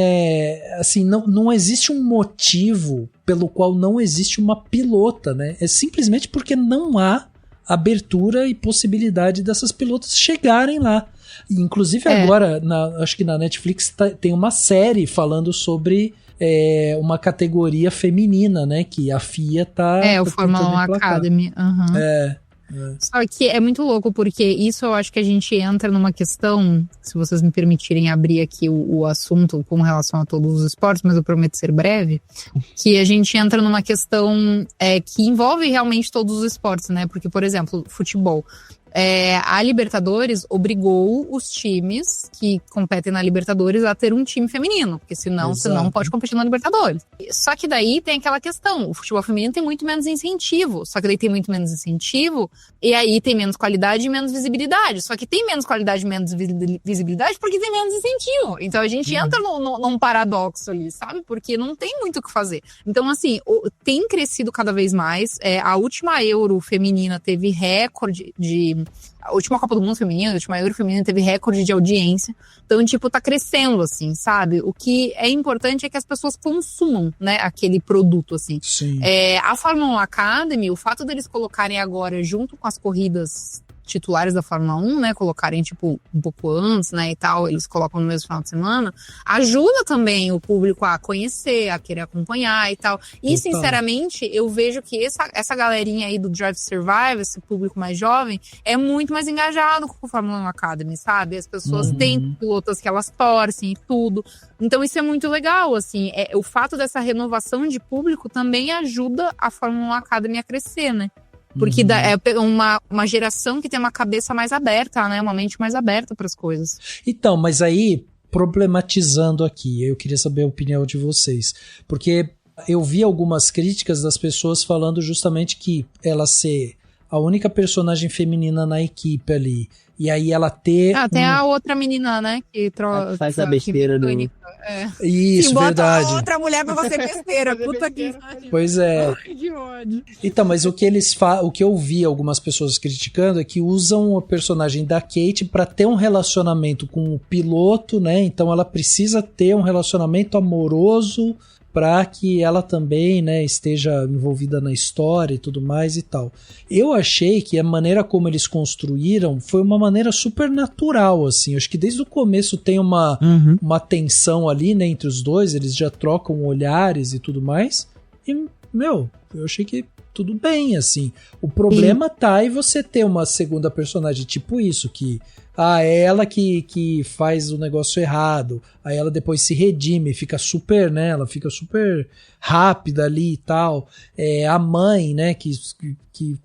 A: assim, não existe um motivo pelo qual não existe uma pilota, né? É simplesmente porque não há abertura e possibilidade dessas pilotas chegarem lá. E, inclusive agora, acho que na Netflix tem uma série falando sobre uma categoria feminina, né? Que a FIA tá...
B: o Fórmula 1 Academy. Só que é muito louco, porque isso eu acho que a gente entra numa questão, se vocês me permitirem abrir aqui o assunto com relação a todos os esportes, mas eu prometo ser breve, que a gente entra numa questão que envolve realmente todos os esportes, né? Porque, por exemplo, futebol. A Libertadores obrigou os times que competem na Libertadores a ter um time feminino, porque senão você não pode competir na Libertadores. Só que daí tem aquela questão, o futebol feminino tem muito menos incentivo, só que daí tem muito menos incentivo, e aí tem menos qualidade e menos visibilidade. Só que tem menos qualidade e menos visibilidade porque tem menos incentivo. Então a gente entra num paradoxo ali, sabe? Porque não tem muito o que fazer. Então, assim, tem crescido cada vez mais. A última Euro feminina teve recorde a última Copa do Mundo feminina, a última Euro feminina teve recorde de audiência. Então, tipo, tá crescendo, assim, sabe? O que é importante é que as pessoas consumam, né, aquele produto, assim.
A: Sim.
B: A Fórmula 1 Academy, o fato deles colocarem agora, junto com as corridas titulares da Fórmula 1, né, colocarem, tipo, um pouco antes, né, e tal, eles colocam no mesmo final de semana, ajuda também o público a conhecer, a querer acompanhar e tal. E, sinceramente, eu vejo que essa galerinha aí do Drive to Survive, esse público mais jovem, é muito mais engajado com a Fórmula 1 Academy, sabe? As pessoas têm pilotas que elas torcem e tudo. Então, isso é muito legal, assim. O fato dessa renovação de público também ajuda a Fórmula 1 Academy a crescer, né? Porque é uma geração que tem uma cabeça mais aberta, né? Uma mente mais aberta para as coisas.
A: Então, mas aí, problematizando aqui, eu queria saber a opinião de vocês. Porque eu vi algumas críticas das pessoas falando justamente que ela ser a única personagem feminina na equipe ali, e aí ela ter...
B: tem a outra menina, né? Que
C: faz a besteira do...
A: Isso,
B: bota
A: verdade.
B: A outra mulher pra você besteira. Puta que...
A: Pois é.
B: Ai, que ódio.
A: Então, mas o que eu vi algumas pessoas criticando é que usam a personagem da Kate pra ter um relacionamento com o piloto, né? Então ela precisa ter um relacionamento amoroso para que ela também, né, esteja envolvida na história e tudo mais e tal. Eu achei que a maneira como eles construíram foi uma maneira super natural, assim. Acho que desde o começo tem uma tensão ali, né, entre os dois, eles já trocam olhares e tudo mais. E, eu achei que tudo bem, assim. O problema tá em você ter uma segunda personagem tipo isso, que é ela que faz o negócio errado, aí ela depois se redime, fica super, né, ela fica super rápida ali e tal, a mãe, né, que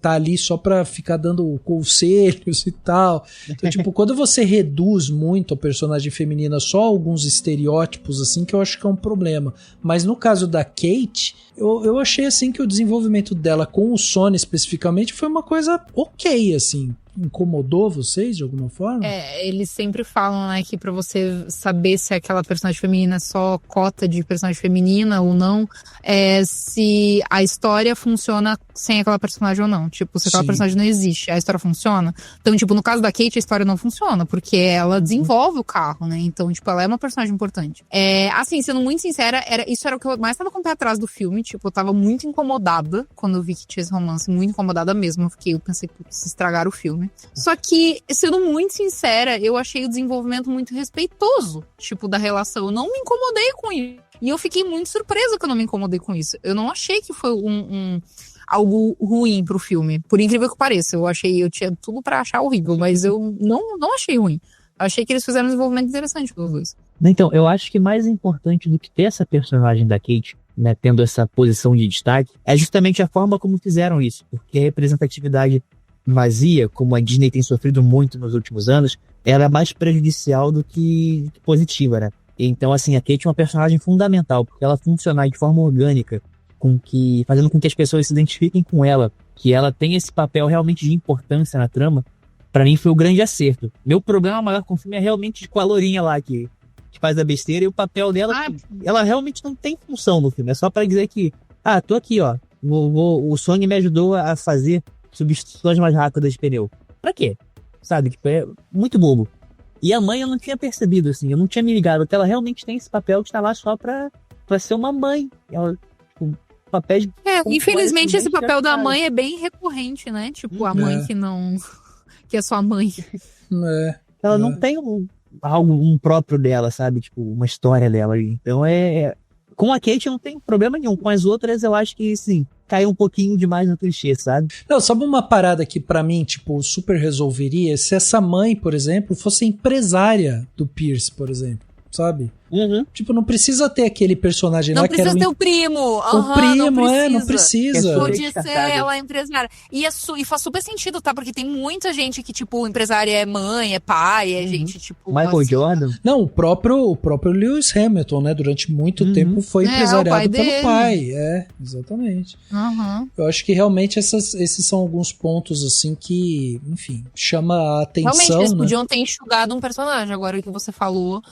A: tá ali só pra ficar dando conselhos e tal. Então, tipo, quando você reduz muito a personagem feminina só a alguns estereótipos, assim, que eu acho que é um problema. Mas no caso da Kate, eu achei, assim, que o desenvolvimento dela com o Sony especificamente foi uma coisa ok, assim. Incomodou vocês de alguma forma?
B: Eles sempre falam, né, que pra você saber se aquela personagem feminina é só cota de personagem feminina ou não, se a história funciona sem aquela personagem ou não. Tipo, se aquela personagem não existe, a história funciona. Então, tipo, no caso da Kate, a história não funciona, porque ela desenvolve o carro, né? Então, tipo, ela é uma personagem importante. Assim, sendo muito sincera, isso era o que eu mais tava com o pé atrás do filme. Tipo, eu tava muito incomodada quando eu vi que tinha esse romance, muito incomodada mesmo. Eu pensei que se estragar o filme. Só que, sendo muito sincera, eu achei o desenvolvimento muito respeitoso, tipo, da relação. Eu não me incomodei com isso. E eu fiquei muito surpresa que eu não me incomodei com isso. Eu não achei que foi algo ruim pro filme. Por incrível que pareça. Eu tinha tudo pra achar horrível, mas eu não achei ruim. Eu achei que eles fizeram um desenvolvimento interessante pelos dois.
C: Então, eu acho que mais importante do que ter essa personagem da Kate, né, tendo essa posição de destaque, é justamente a forma como fizeram isso. Porque a representatividade vazia, como a Disney tem sofrido muito nos últimos anos, ela é mais prejudicial do que positiva, né? Então, assim, a Kate é uma personagem fundamental, porque ela funcionar de forma orgânica, fazendo com que as pessoas se identifiquem com ela, que ela tem esse papel realmente de importância na trama, pra mim foi o grande acerto. Meu problema maior com o filme é realmente com a lourinha lá, que faz a besteira, e o papel dela, ela realmente não tem função no filme, é só pra dizer que, tô aqui, ó, o Sony me ajudou a fazer substituições mais rápidas de pneu. Pra quê? Sabe? Tipo, é muito bobo. E a mãe eu não tinha percebido, assim, eu não tinha me ligado, que ela realmente tem esse papel de estar lá só pra ser uma mãe. Ela, tipo, papéis...
B: Infelizmente esse papel da mãe é bem recorrente, né? Tipo, a mãe que não... que é sua mãe.
C: Ela não tem algo próprio dela, sabe? Tipo, uma história dela ali. Então com a Kate não tem problema nenhum. Com as outras eu acho que, sim, caiu um pouquinho demais no clichê, sabe?
A: Não, sabe uma parada que pra mim, tipo, super resolveria? Se essa mãe, por exemplo, fosse empresária do Pierce, por exemplo, sabe? Tipo, não precisa ter aquele personagem lá
B: não
A: que era...
B: Não precisa ter o primo.
A: O primo, não precisa.
B: Podia ser ela empresária. E faz super sentido, tá? Porque tem muita gente que, tipo, empresária é mãe, é pai, é gente, tipo...
C: Michael Jordan?
A: Não, o próprio Lewis Hamilton, né? Durante muito tempo foi empresariado pelo pai. Exatamente. Eu acho que realmente esses são alguns pontos, assim, que, enfim, chama a atenção.
B: Realmente, eles podiam ter enxugado um personagem. Agora, o que você falou,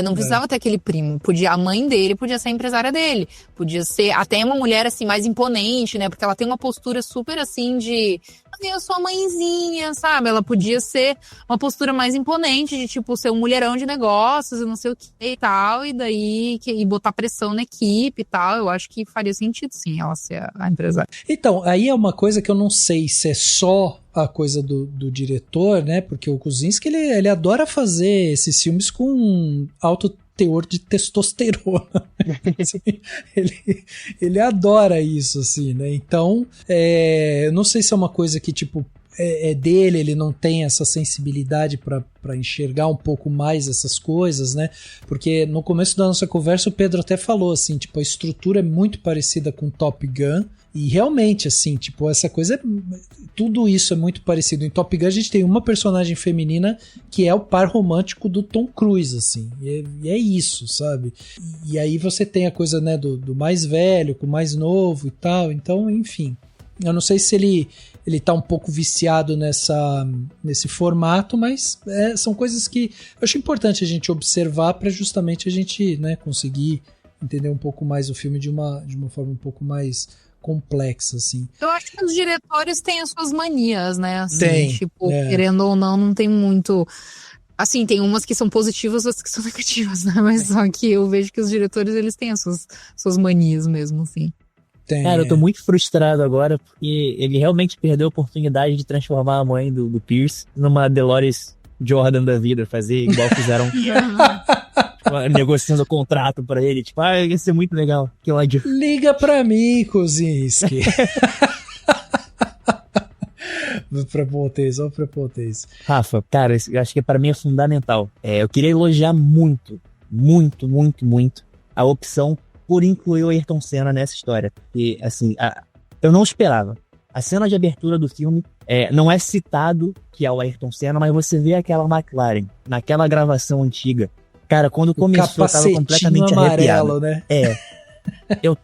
B: não precisava ter aquele primo. A mãe dele podia ser a empresária dele. Podia ser até uma mulher, assim, mais imponente, né? Porque ela tem uma postura super, assim, de... eu sou a mãezinha, sabe? Ela podia ser uma postura mais imponente, de, tipo, ser um mulherão de negócios e não sei o que e tal. E daí, e botar pressão na equipe e tal. Eu acho que faria sentido, sim, ela ser a empresária.
A: Então, aí é uma coisa que eu não sei se é só a coisa do diretor, né? Porque o Kosinski, ele adora fazer esses filmes com alto teor de testosterona. Assim, ele adora isso, assim, né? Então, eu não sei se é uma coisa que, tipo, é dele, ele não tem essa sensibilidade para enxergar um pouco mais essas coisas, né? Porque no começo da nossa conversa o Pedro até falou, assim, tipo, a estrutura é muito parecida com Top Gun. E realmente, assim, tipo, essa coisa, tudo isso é muito parecido. Em Top Gun a gente tem uma personagem feminina que é o par romântico do Tom Cruise, assim, e é isso, sabe? E aí você tem a coisa, né, do mais velho com o mais novo e tal, então, enfim. Eu não sei se ele tá um pouco viciado nesse formato, mas são coisas que eu acho importante a gente observar para justamente a gente, né, conseguir entender um pouco mais o filme de uma forma um pouco mais complexa, assim.
B: Eu acho que os diretores têm as suas manias, né? Assim,
A: tem.
B: Tipo, querendo ou não tem muito... Assim, tem umas que são positivas, outras que são negativas, né? Mas só que eu vejo que os diretores, eles têm as suas manias mesmo, assim.
C: Cara, eu tô muito frustrado agora, porque ele realmente perdeu a oportunidade de transformar a mãe do Pierce numa Dolores Jordan da vida, fazer igual fizeram... negociando o contrato pra ele, tipo, ia ser muito legal, que ódio.
A: Liga pra mim, Kosinski. Prepotência.
C: Rafa, cara, eu acho que pra mim é fundamental. Eu queria elogiar muito a opção por incluir o Ayrton Senna nessa história. Porque, assim, eu não esperava. A cena de abertura do filme não é citado que é o Ayrton Senna, mas você vê aquela McLaren, naquela gravação antiga. Cara, quando começou, eu tava completamente
A: amarelo,
C: arrepiado.
A: Né?
C: Eu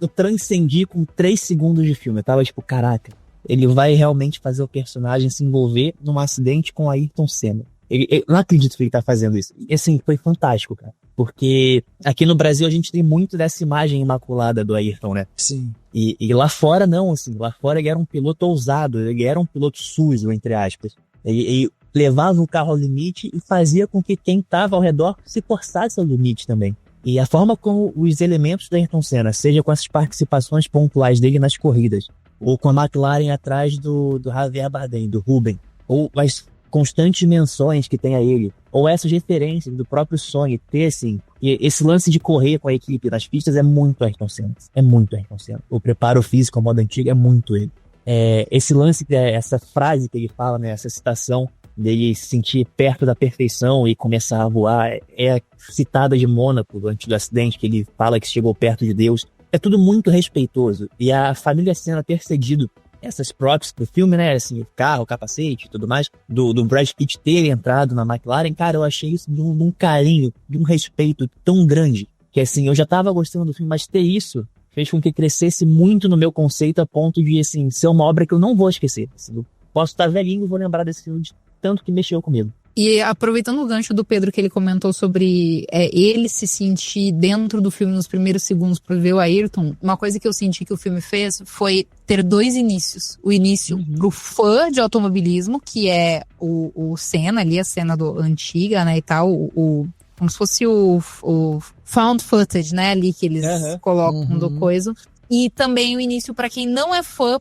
C: transcendi com 3 segundos de filme. Eu tava tipo, caraca, ele vai realmente fazer o personagem se envolver num acidente com Ayrton Senna. Eu não acredito que ele tá fazendo isso. E assim, foi fantástico, cara. Porque aqui no Brasil a gente tem muito dessa imagem imaculada do Ayrton, né?
A: Sim.
C: E lá fora não, assim. Lá fora ele era um piloto ousado, ele era um piloto sujo, entre aspas. Ele levava o carro ao limite e fazia com que quem estava ao redor se forçasse ao limite também. E a forma como os elementos da Ayrton Senna, seja com essas participações pontuais dele nas corridas, ou com a McLaren atrás do Javier Bardem, do Ruben, ou as constantes menções que tem a ele, ou essas referências do próprio Sony, ter assim, esse lance de correr com a equipe nas pistas é muito Ayrton Senna. É muito Ayrton Senna. O preparo físico, a moda antiga, é muito ele. Esse lance, essa frase que ele fala, né, essa citação dele se sentir perto da perfeição e começar a voar, é citada de Mônaco, antes do acidente, que ele fala que chegou perto de Deus. É tudo muito respeitoso. E a família Senna ter cedido essas props pro filme, né, assim, o carro, o capacete e tudo mais, do Brad Pitt ter entrado na McLaren, cara, eu achei isso de um carinho, de um respeito tão grande, que assim, eu já tava gostando do filme, mas ter isso fez com que crescesse muito no meu conceito, a ponto de, assim, ser uma obra que eu não vou esquecer. Assim, eu posso estar velhinho e vou lembrar desse filme de tanto que mexeu comigo.
B: E aproveitando o gancho do Pedro que ele comentou sobre ele se sentir dentro do filme nos primeiros segundos para ver o Ayrton, uma coisa que eu senti que o filme fez foi ter 2 inícios. O início pro fã de automobilismo, que é o Senna ali, a cena antiga, né, e tal, como se fosse o found footage, né, ali que eles colocam do coisa. E também o início pra quem não é fã,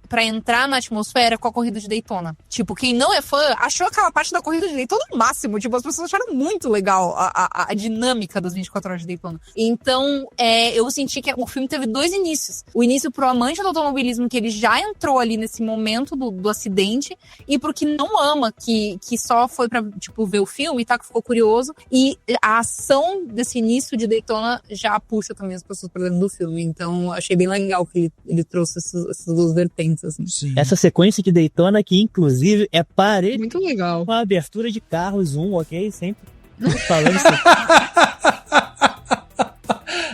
B: pra entrar na atmosfera com a corrida de Daytona. Tipo, quem não é fã achou aquela parte da corrida de Daytona o máximo. Tipo, as pessoas acharam muito legal a dinâmica das 24 horas de Daytona. Então, eu senti que o filme teve 2 inícios. O início pro amante do automobilismo, que ele já entrou ali nesse momento do acidente, e pro que não ama, que só foi pra, tipo, ver o filme e tá, que ficou curioso. E a ação desse início de Daytona já puxa também as pessoas pra dentro do filme. Então, achei bem legal que ele trouxe essas 2 vertentes. Assim.
A: Sim.
C: Essa sequência de Daytona que, inclusive, é parede
B: muito legal.
C: com a abertura de carros, ok? Sempre falando isso.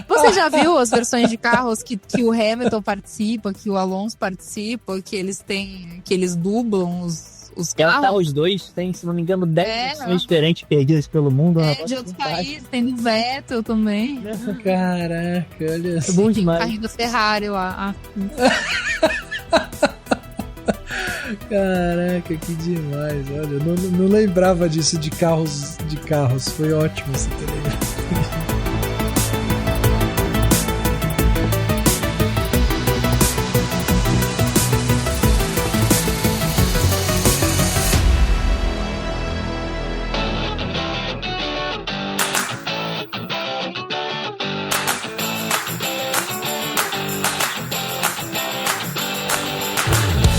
B: Você já viu as versões de carros que o Hamilton participa, que o Alonso participa, que eles dublam os
C: Ela
B: carros?
C: tá os 2, tem, se não me engano, 10 versões diferentes perdidas pelo mundo.
B: De outros países, tem do Vettel também.
A: Caraca, olha
C: É bom demais.
B: Carrinho da Ferrari lá.
A: Caraca, que demais. Olha, eu não lembrava disso de carros. Foi ótimo esse telegrama.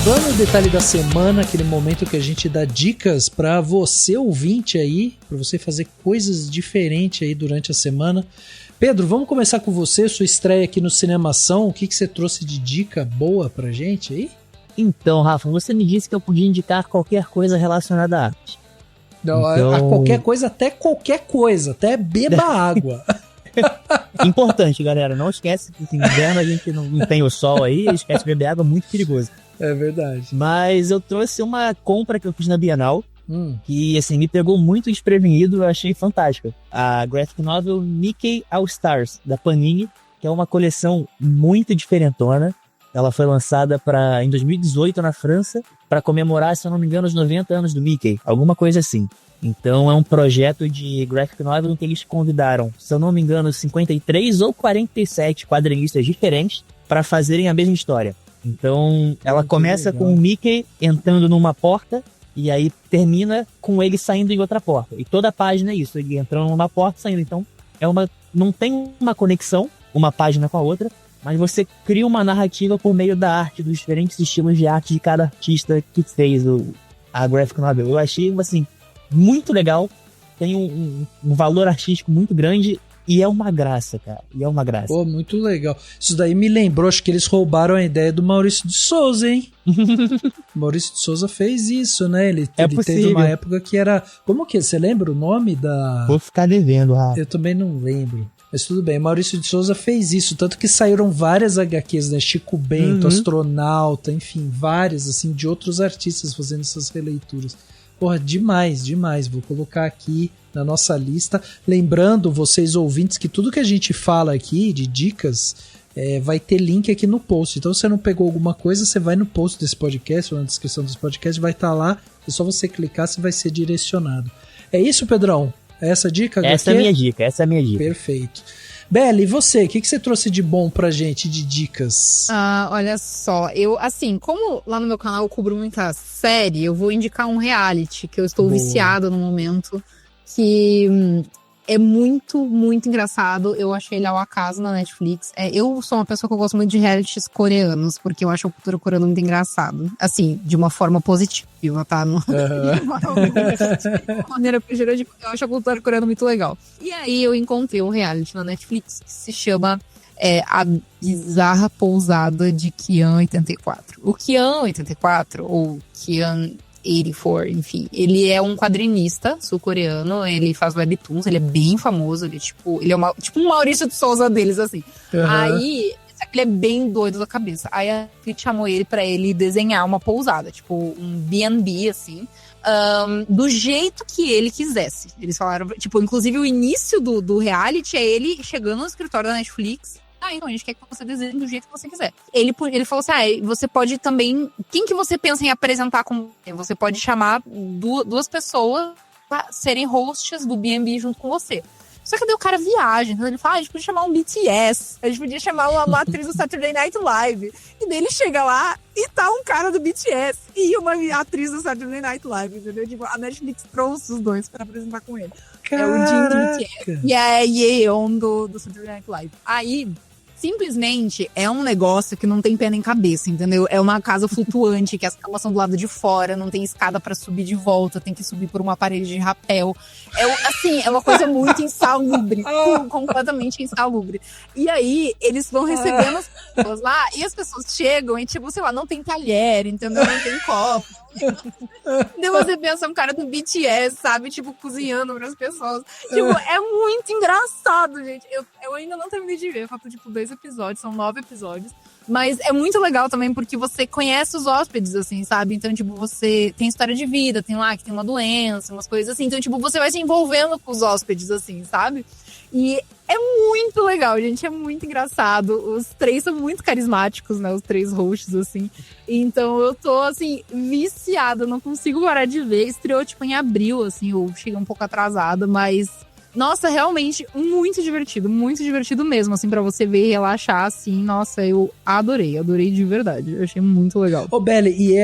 A: Vamos no detalhe da semana, aquele momento que a gente dá dicas para você ouvinte aí, para você fazer coisas diferentes aí durante a semana. Pedro, vamos começar com você, sua estreia aqui no Cinemação. O que você trouxe de dica boa pra gente aí?
C: Então, Rafa, você me disse que eu podia indicar qualquer coisa relacionada à arte.
A: Não,
C: então...
A: a qualquer coisa, até beba água.
C: Importante, galera, não esquece que no inverno a gente não tem o sol aí, esquece de beber água, muito perigoso.
A: É verdade.
C: Mas eu trouxe uma compra que eu fiz na Bienal, que assim, me pegou muito desprevenido, eu achei fantástica. A graphic novel Mickey All Stars, da Panini, que é uma coleção muito diferentona. Ela foi lançada em 2018 na França, para comemorar, se eu não me engano, os 90 anos do Mickey, alguma coisa assim. Então é um projeto de graphic novel em que eles convidaram, se eu não me engano, 53 ou 47 quadrinistas diferentes para fazerem a mesma história. Então ela começa com o Mickey entrando numa porta e aí termina com ele saindo em outra porta. E toda a página é isso, ele entrando numa porta e saindo. Então não tem uma conexão, uma página com a outra, mas você cria uma narrativa por meio da arte, dos diferentes estilos de arte de cada artista que fez a graphic novel. Eu achei, assim, muito legal, tem um valor artístico muito grande e é uma graça, cara.
A: Pô, muito legal. Isso daí me lembrou, acho que eles roubaram a ideia do Maurício de Souza, hein? Maurício de Souza fez isso, né? Ele teve uma época que era... Como que? Você lembra o nome da...
C: Vou ficar devendo, Rafa.
A: Eu também não lembro. Mas tudo bem, Maurício de Souza fez isso, tanto que saíram várias HQs, né? Chico Bento, Astronauta, enfim, várias, assim, de outros artistas fazendo essas releituras. Porra, demais. Vou colocar aqui na nossa lista. Lembrando, vocês ouvintes, que tudo que a gente fala aqui de dicas vai ter link aqui no post. Então, se você não pegou alguma coisa, você vai no post desse podcast ou na descrição desse podcast, vai estar lá. É só você clicar, você vai ser direcionado. É isso, Pedrão? É essa a dica?
C: Essa é a minha dica.
A: Perfeito. Bela, e você? O que você trouxe de bom pra gente, de dicas?
B: Olha só, eu, assim, como lá no meu canal eu cubro muita série, eu vou indicar um reality que eu estou viciada no momento, que é muito, muito engraçado. Eu achei ele ao acaso na Netflix. Eu sou uma pessoa que eu gosto muito de realities coreanos, porque eu acho a cultura coreana muito engraçado. Assim, de uma forma positiva, tá? De uma maneira pejorativa. Eu acho a cultura coreana muito legal. E aí eu encontrei um reality na Netflix que se chama A Bizarra Pousada de Kian 84. O Kian 84, ou Kian 84, enfim, ele é um quadrinista sul-coreano, ele faz webtoons, ele é bem famoso, ele é tipo um Maurício de Souza deles, assim. Aí, ele é bem doido da cabeça. Aí a gente chamou ele pra ele desenhar uma pousada, tipo um B&B, assim, do jeito que ele quisesse. Eles falaram, tipo, inclusive o início do reality é ele chegando no escritório da Netflix. Então a gente quer que você desenhe do jeito que você quiser. Ele falou assim, você pode também... Quem que você pensa em apresentar com você? Você pode chamar duas pessoas pra serem hosts do B&B junto com você. Só que daí o cara viaja, então ele fala, a gente podia chamar um BTS, a gente podia chamar uma atriz do Saturday Night Live. E daí ele chega lá e tá um cara do BTS e uma atriz do Saturday Night Live, entendeu? Tipo, a Netflix trouxe os dois pra apresentar com ele.
A: Caraca.
B: É o Jin do BTS e a Yeon do Saturday Night Live. Aí, simplesmente, é um negócio que não tem pé nem cabeça, entendeu? É uma casa flutuante, que as camas são do lado de fora, não tem escada pra subir de volta, tem que subir por uma parede de rapel. É uma coisa muito insalubre, completamente insalubre. E aí, eles vão recebendo as pessoas lá, e as pessoas chegam e, tipo, sei lá, não tem talher, entendeu? Não tem copo. Daí você pensa um cara do BTS, sabe? Tipo, cozinhando pras pessoas. Tipo, é muito engraçado, gente. Eu ainda não terminei de ver. Faltam, tipo, 2 episódios. São 9 episódios. Mas é muito legal também porque você conhece os hóspedes, assim, sabe? Então, tipo, você tem história de vida. Tem lá que tem uma doença, umas coisas assim. Então, tipo, você vai se envolvendo com os hóspedes, assim, sabe? E é muito legal, gente. É muito engraçado. Os 3 são muito carismáticos, né? Os 3 hosts, assim. Então eu tô, assim, viciada. Não consigo parar de ver. Estreou, tipo, em abril, assim. Eu cheguei um pouco atrasada, mas... Nossa, realmente muito divertido mesmo, assim, pra você ver e relaxar, assim. Nossa, eu adorei de verdade. Eu achei muito legal.
A: Ô, Belle, e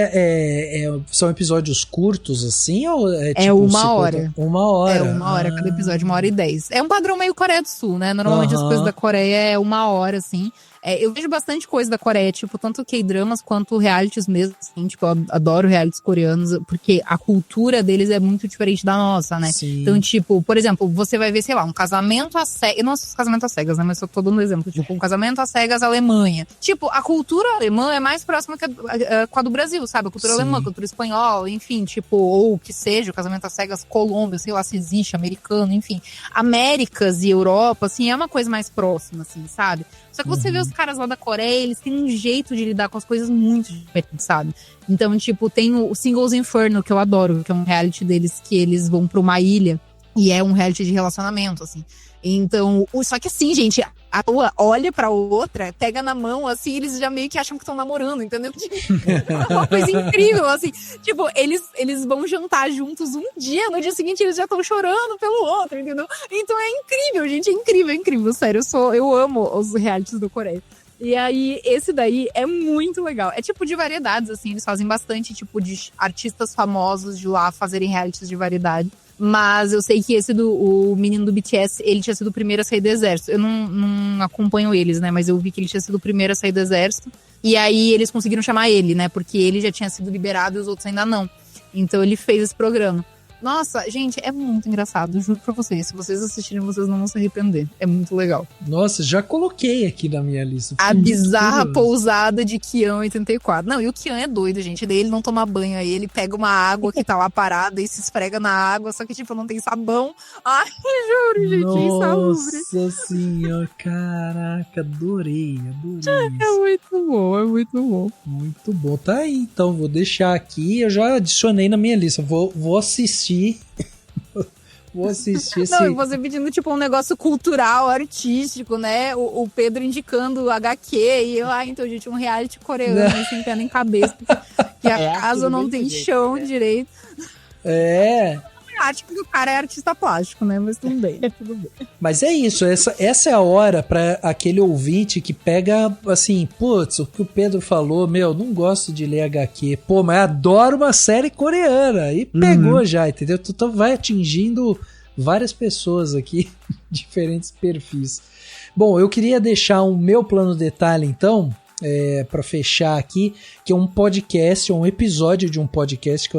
A: são episódios curtos, assim, ou é tipo...
B: É 1 hora.
A: 1 hora.
B: É 1 hora, cada episódio, 1h10. É um padrão meio Coreia do Sul, né? Normalmente as coisas da Coreia é 1 hora, assim. Eu vejo bastante coisa da Coreia, tipo, tanto K-dramas quanto realities mesmo, assim, tipo, eu adoro realities coreanos, porque a cultura deles é muito diferente da nossa, né?
A: Sim.
B: Então, tipo, por exemplo, você vai ver, sei lá, um casamento às cegas, não sei se casamento às cegas, né, mas eu tô dando um exemplo, tipo, um casamento às cegas Alemanha. Tipo, a cultura alemã é mais próxima com a do Brasil, sabe? A cultura alemã, a cultura espanhola, enfim, tipo, ou que seja, o casamento às cegas Colômbia, sei lá se existe, americano, enfim. Américas e Europa, assim, é uma coisa mais próxima, assim, sabe? Só que você vê os caras lá da Coreia, eles têm um jeito de lidar com as coisas muito diferentes, sabe? Então, tipo, tem o Singles Inferno, que eu adoro, que é um reality deles que eles vão pra uma ilha e é um reality de relacionamento, assim. Então, só que assim, gente, a tua olha pra outra, pega na mão, assim, eles já meio que acham que estão namorando, entendeu? É uma coisa incrível, assim. Tipo, eles vão jantar juntos um dia, no dia seguinte eles já estão chorando pelo outro, entendeu? Então é incrível, gente, é incrível, sério. Eu amo os realities do Coreia. E aí, esse daí é muito legal. É tipo de variedades, assim, eles fazem bastante, tipo, de artistas famosos de lá fazerem realities de variedade. Mas eu sei que o menino do BTS, ele tinha sido o primeiro a sair do exército. Eu não acompanho eles, né? Mas eu vi que ele tinha sido o primeiro a sair do exército. E aí eles conseguiram chamar ele, né? Porque ele já tinha sido liberado e os outros ainda não. Então ele fez esse programa. Nossa, gente, é muito engraçado, juro pra vocês. Se vocês assistirem, vocês não vão se arrepender. É muito legal.
A: Nossa, já coloquei aqui na minha lista.
B: A bizarra pousada de Kian 84. Não, e o Kian é doido, gente. Daí ele não toma banho aí. Ele pega uma água que tá lá parada e se esfrega na água, só que, tipo, não tem sabão. Ai, juro, gente, insalubre.
A: Nossa senhora, caraca, adorei isso.
B: É muito bom, é muito bom.
A: Muito bom. Tá aí, então, vou deixar aqui. Eu já adicionei na minha lista. Vou assistir. Vou assistir esse...
B: Não, e você pedindo, tipo, um negócio cultural, artístico, né? O Pedro indicando HQ e eu, então, gente, um reality coreano, sem pé nem cabeça, que a casa não tem chão direito. Acho que o cara é artista plástico, né? Mas tudo bem, tudo bem.
A: Mas é isso, essa é a hora pra aquele ouvinte que pega, assim, putz, o que o Pedro falou, não gosto de ler HQ, mas adoro uma série coreana, e pegou já, entendeu? Tu vai atingindo várias pessoas aqui, diferentes perfis. Bom, eu queria deixar o meu plano detalhe, então, para fechar aqui, que é um podcast, um episódio de um podcast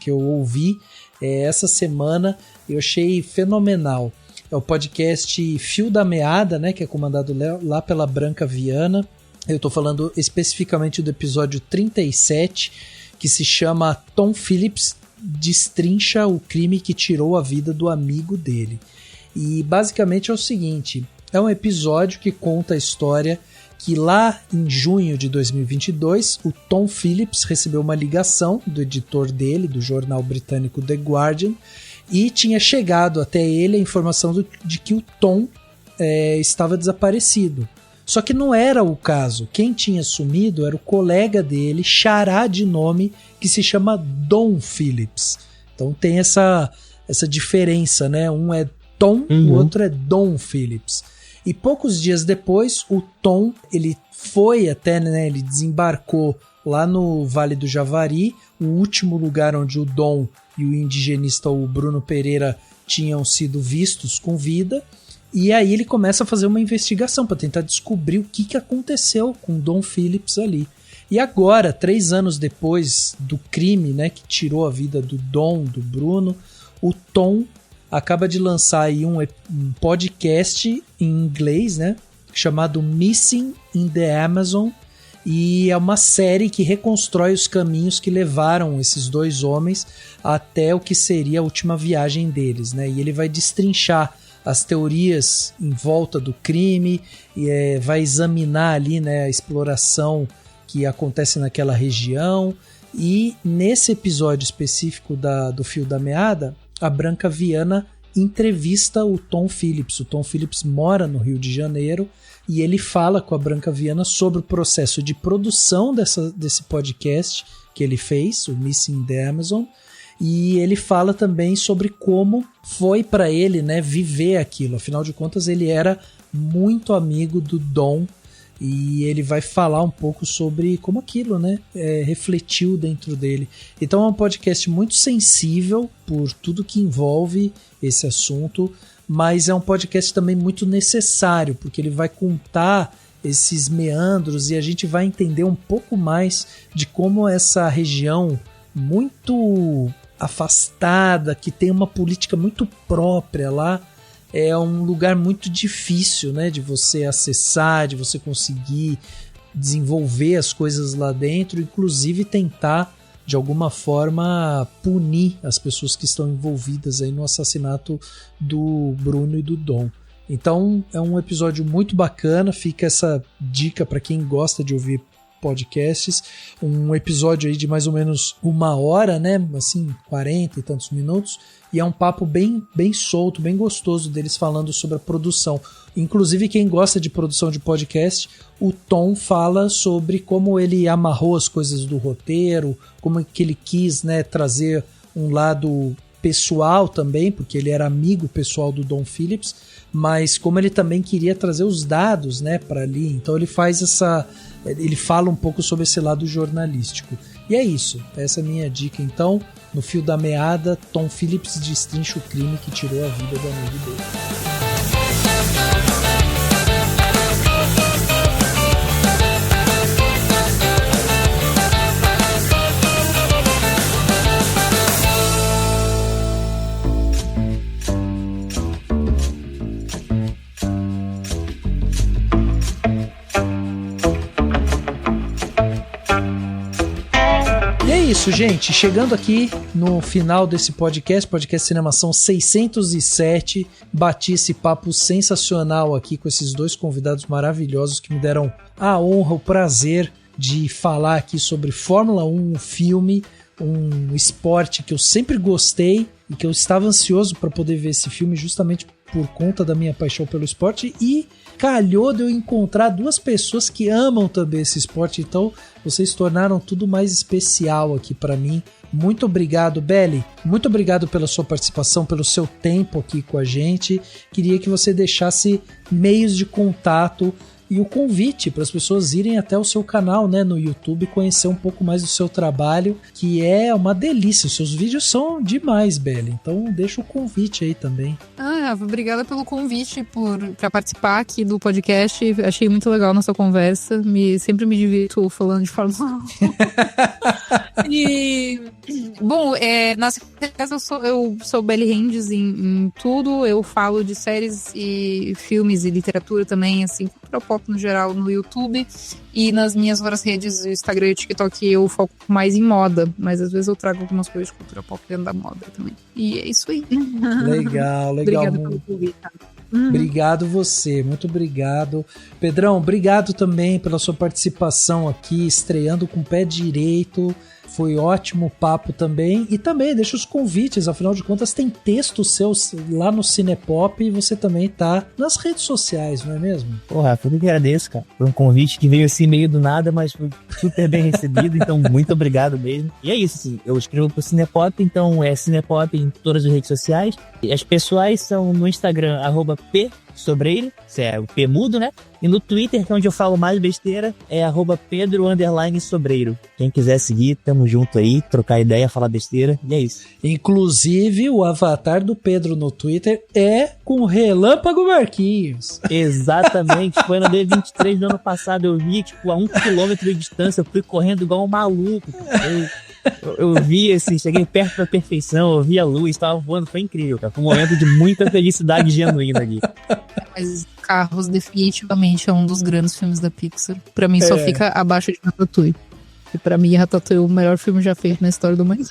A: que eu ouvi essa semana, eu achei fenomenal. É o podcast Fio da Meada, né, que é comandado lá pela Branca Viana. Eu tô falando especificamente do episódio 37, que se chama Tom Phillips destrincha o crime que tirou a vida do amigo dele. E basicamente é o seguinte, é um episódio que conta a história que lá em junho de 2022, o Tom Phillips recebeu uma ligação do editor dele, do jornal britânico The Guardian, e tinha chegado até ele a informação de que o Tom estava desaparecido. Só que não era o caso. Quem tinha sumido era o colega dele, xará de nome, que se chama Don Phillips. Então tem essa diferença, né? Um é Tom, o outro é Don Phillips. E poucos dias depois, o Tom, ele foi até, né, ele desembarcou lá no Vale do Javari, o último lugar onde o Dom e o indigenista, o Bruno Pereira, tinham sido vistos com vida. E aí ele começa a fazer uma investigação para tentar descobrir o que aconteceu com o Don Phillips ali. E agora, 3 anos depois do crime, né, que tirou a vida do Dom, do Bruno, o Tom acaba de lançar aí um podcast em inglês, né, chamado Missing in the Amazon, e é uma série que reconstrói os caminhos que levaram esses 2 homens até o que seria a última viagem deles, né, e ele vai destrinchar as teorias em volta do crime, e vai examinar ali, né, a exploração que acontece naquela região. E nesse episódio específico do Fio da Meada, a Branca Viana entrevista o Tom Phillips. O Tom Phillips mora no Rio de Janeiro e ele fala com a Branca Viana sobre o processo de produção desse podcast que ele fez, o Missing in the Amazon, e ele fala também sobre como foi para ele, né, viver aquilo. Afinal de contas, ele era muito amigo do Dom, e ele vai falar um pouco sobre como aquilo, né, refletiu dentro dele. Então é um podcast muito sensível por tudo que envolve esse assunto, mas é um podcast também muito necessário, porque ele vai contar esses meandros e a gente vai entender um pouco mais de como essa região muito afastada, que tem uma política muito própria lá, é um lugar muito difícil, né, de você acessar, de você conseguir desenvolver as coisas lá dentro, inclusive tentar, de alguma forma, punir as pessoas que estão envolvidas aí no assassinato do Bruno e do Dom. Então é um episódio muito bacana, fica essa dica para quem gosta de ouvir podcasts, um episódio aí de mais ou menos 1 hora, né, assim, 40 e tantos minutos, e é um papo bem solto, bem gostoso deles falando sobre a produção. Inclusive, quem gosta de produção de podcast, o Tom fala sobre como ele amarrou as coisas do roteiro, como que ele quis, né, trazer um lado pessoal também, porque ele era amigo pessoal do Don Phillips, mas como ele também queria trazer os dados, né, para ali. Então ele fala um pouco sobre esse lado jornalístico. E é isso, essa é a minha dica. Então, no Fio da Meada, Tom Phillips destrincha o crime que tirou a vida do amigo dele. Isso, gente, chegando aqui no final desse podcast Cinemação 607, bati esse papo sensacional aqui com esses 2 convidados maravilhosos que me deram a honra, o prazer de falar aqui sobre Fórmula 1, um filme, um esporte que eu sempre gostei e que eu estava ansioso para poder ver esse filme justamente por conta da minha paixão pelo esporte, e calhou de eu encontrar 2 pessoas que amam também esse esporte, então vocês tornaram tudo mais especial aqui para mim. Muito obrigado, Belly, muito obrigado pela sua participação, pelo seu tempo aqui com a gente. Queria que você deixasse meios de contato e o convite para as pessoas irem até o seu canal, né, no YouTube, conhecer um pouco mais do seu trabalho, que é uma delícia. Os seus vídeos são demais, Belly. Então deixa o convite aí também.
B: Obrigada pelo convite para participar aqui do podcast. Achei muito legal nossa conversa. Sempre me divirto falando de Fórmula 1. E bom, nas redes eu sou Belly Rendes em tudo. Eu falo de séries e filmes e literatura também, assim, cultura pop no geral, no YouTube. E nas minhas várias redes, Instagram e TikTok, eu foco mais em moda, mas às vezes eu trago algumas coisas de cultura pop dentro da moda também. E é isso aí.
A: Legal.
B: Obrigada pelo convite.
A: Obrigado você, muito obrigado. Pedrão, obrigado também pela sua participação aqui, estreando com o pé direito. Foi ótimo o papo também. E também deixa os convites, afinal de contas tem textos seus lá no Cinepop e você também tá nas redes sociais, não é mesmo?
C: Pô, Rafa, eu que agradeço, cara. Foi um convite que veio assim meio do nada, mas foi super bem recebido, então muito obrigado mesmo. E é isso, assim, eu escrevo pro Cinepop, então é Cinepop em todas as redes sociais. E as pessoais são no Instagram, @psobreiro, isso é o P mudo, né? E no Twitter, que é onde eu falo mais besteira, é @Pedro_Sobreiro. Quem quiser seguir, tamo junto aí, trocar ideia, falar besteira, e é isso.
A: Inclusive, o avatar do Pedro no Twitter é com Relâmpago Marquinhos.
C: Exatamente, foi no dia 23 do ano passado, eu vi, tipo, a 1 quilômetro de distância, eu fui correndo igual um maluco, cara. Eu vi, assim, cheguei perto da perfeição, eu vi a luz, tava voando, foi incrível, cara. Foi um momento de muita felicidade genuína ali.
B: Mas Carros definitivamente é um dos grandes filmes da Pixar. Pra mim só fica abaixo de Ratatouille. E pra mim Ratatouille é o melhor filme já feito na história do mundo.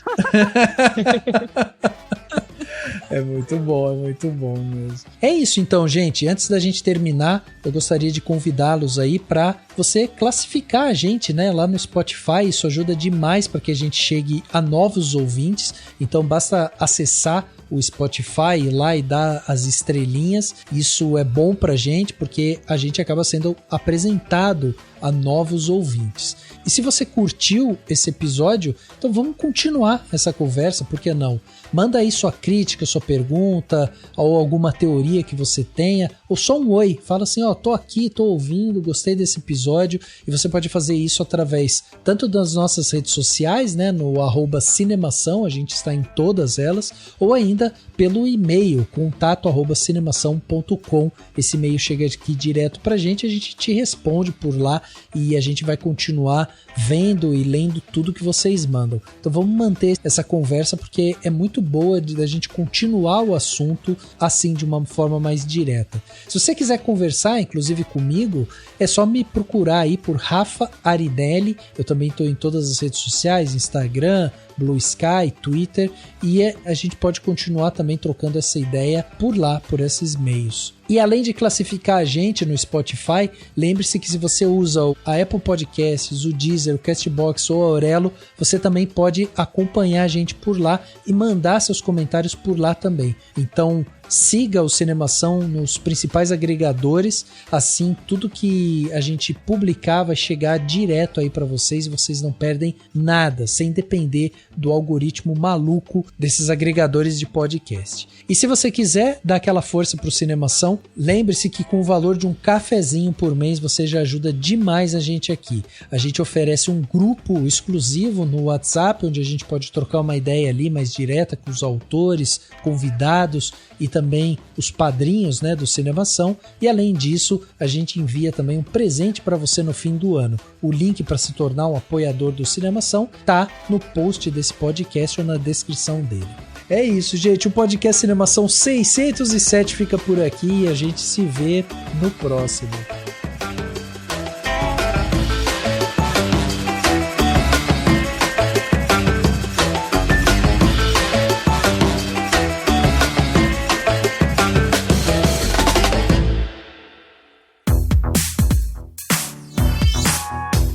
A: É muito bom mesmo. É isso então, gente. Antes da gente terminar, eu gostaria de convidá-los aí para você classificar a gente, né, lá no Spotify. Isso ajuda demais para que a gente chegue a novos ouvintes. Então basta acessar o Spotify, ir lá e dar as estrelinhas. Isso é bom pra gente porque a gente acaba sendo apresentado a novos ouvintes. E se você curtiu esse episódio, então vamos continuar essa conversa, por que não? Manda aí sua crítica, sua pergunta, ou alguma teoria que você tenha, ou só um oi. Fala assim, ó, tô aqui, tô ouvindo, gostei desse episódio. E você pode fazer isso através tanto das nossas redes sociais, né, no @cinemação, a gente está em todas elas, ou ainda pelo e-mail, contato@cinemação.com. Esse e-mail chega aqui direto pra gente, a gente te responde por lá e a gente vai continuar vendo e lendo tudo que vocês mandam. Então vamos manter essa conversa porque é muito boa da gente continuar o assunto assim de uma forma mais direta. Se você quiser conversar, inclusive comigo, é só me procurar aí por Rafa Arinelli. Eu também estou em todas as redes sociais, Instagram, Blue Sky, Twitter, e a gente pode continuar também trocando essa ideia por lá, por esses meios. E além de classificar a gente no Spotify, lembre-se que se você usa a Apple Podcasts, o Deezer, o Castbox ou a Aurelo, você também pode acompanhar a gente por lá e mandar seus comentários por lá também. Então siga o Cinemação nos principais agregadores, assim tudo que a gente publicar vai chegar direto aí para vocês e vocês não perdem nada, sem depender do algoritmo maluco desses agregadores de podcast. E se você quiser dar aquela força pro Cinemação, lembre-se que com o valor de um cafezinho por mês você já ajuda demais a gente aqui. A gente oferece um grupo exclusivo no WhatsApp, onde a gente pode trocar uma ideia ali mais direta com os autores, convidados e também os padrinhos, né, do Cinemação. E além disso, a gente envia também um presente para você no fim do ano. O link para se tornar um apoiador do Cinemação tá no post desse podcast ou na descrição dele. É isso, gente. O podcast Cinemação 607 fica por aqui e a gente se vê no próximo.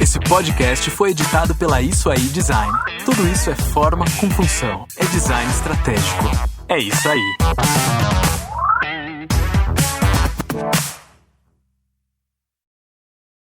I: Esse podcast foi editado pela Isso Aí Design. Tudo isso é forma com função. É design estratégico. É isso aí.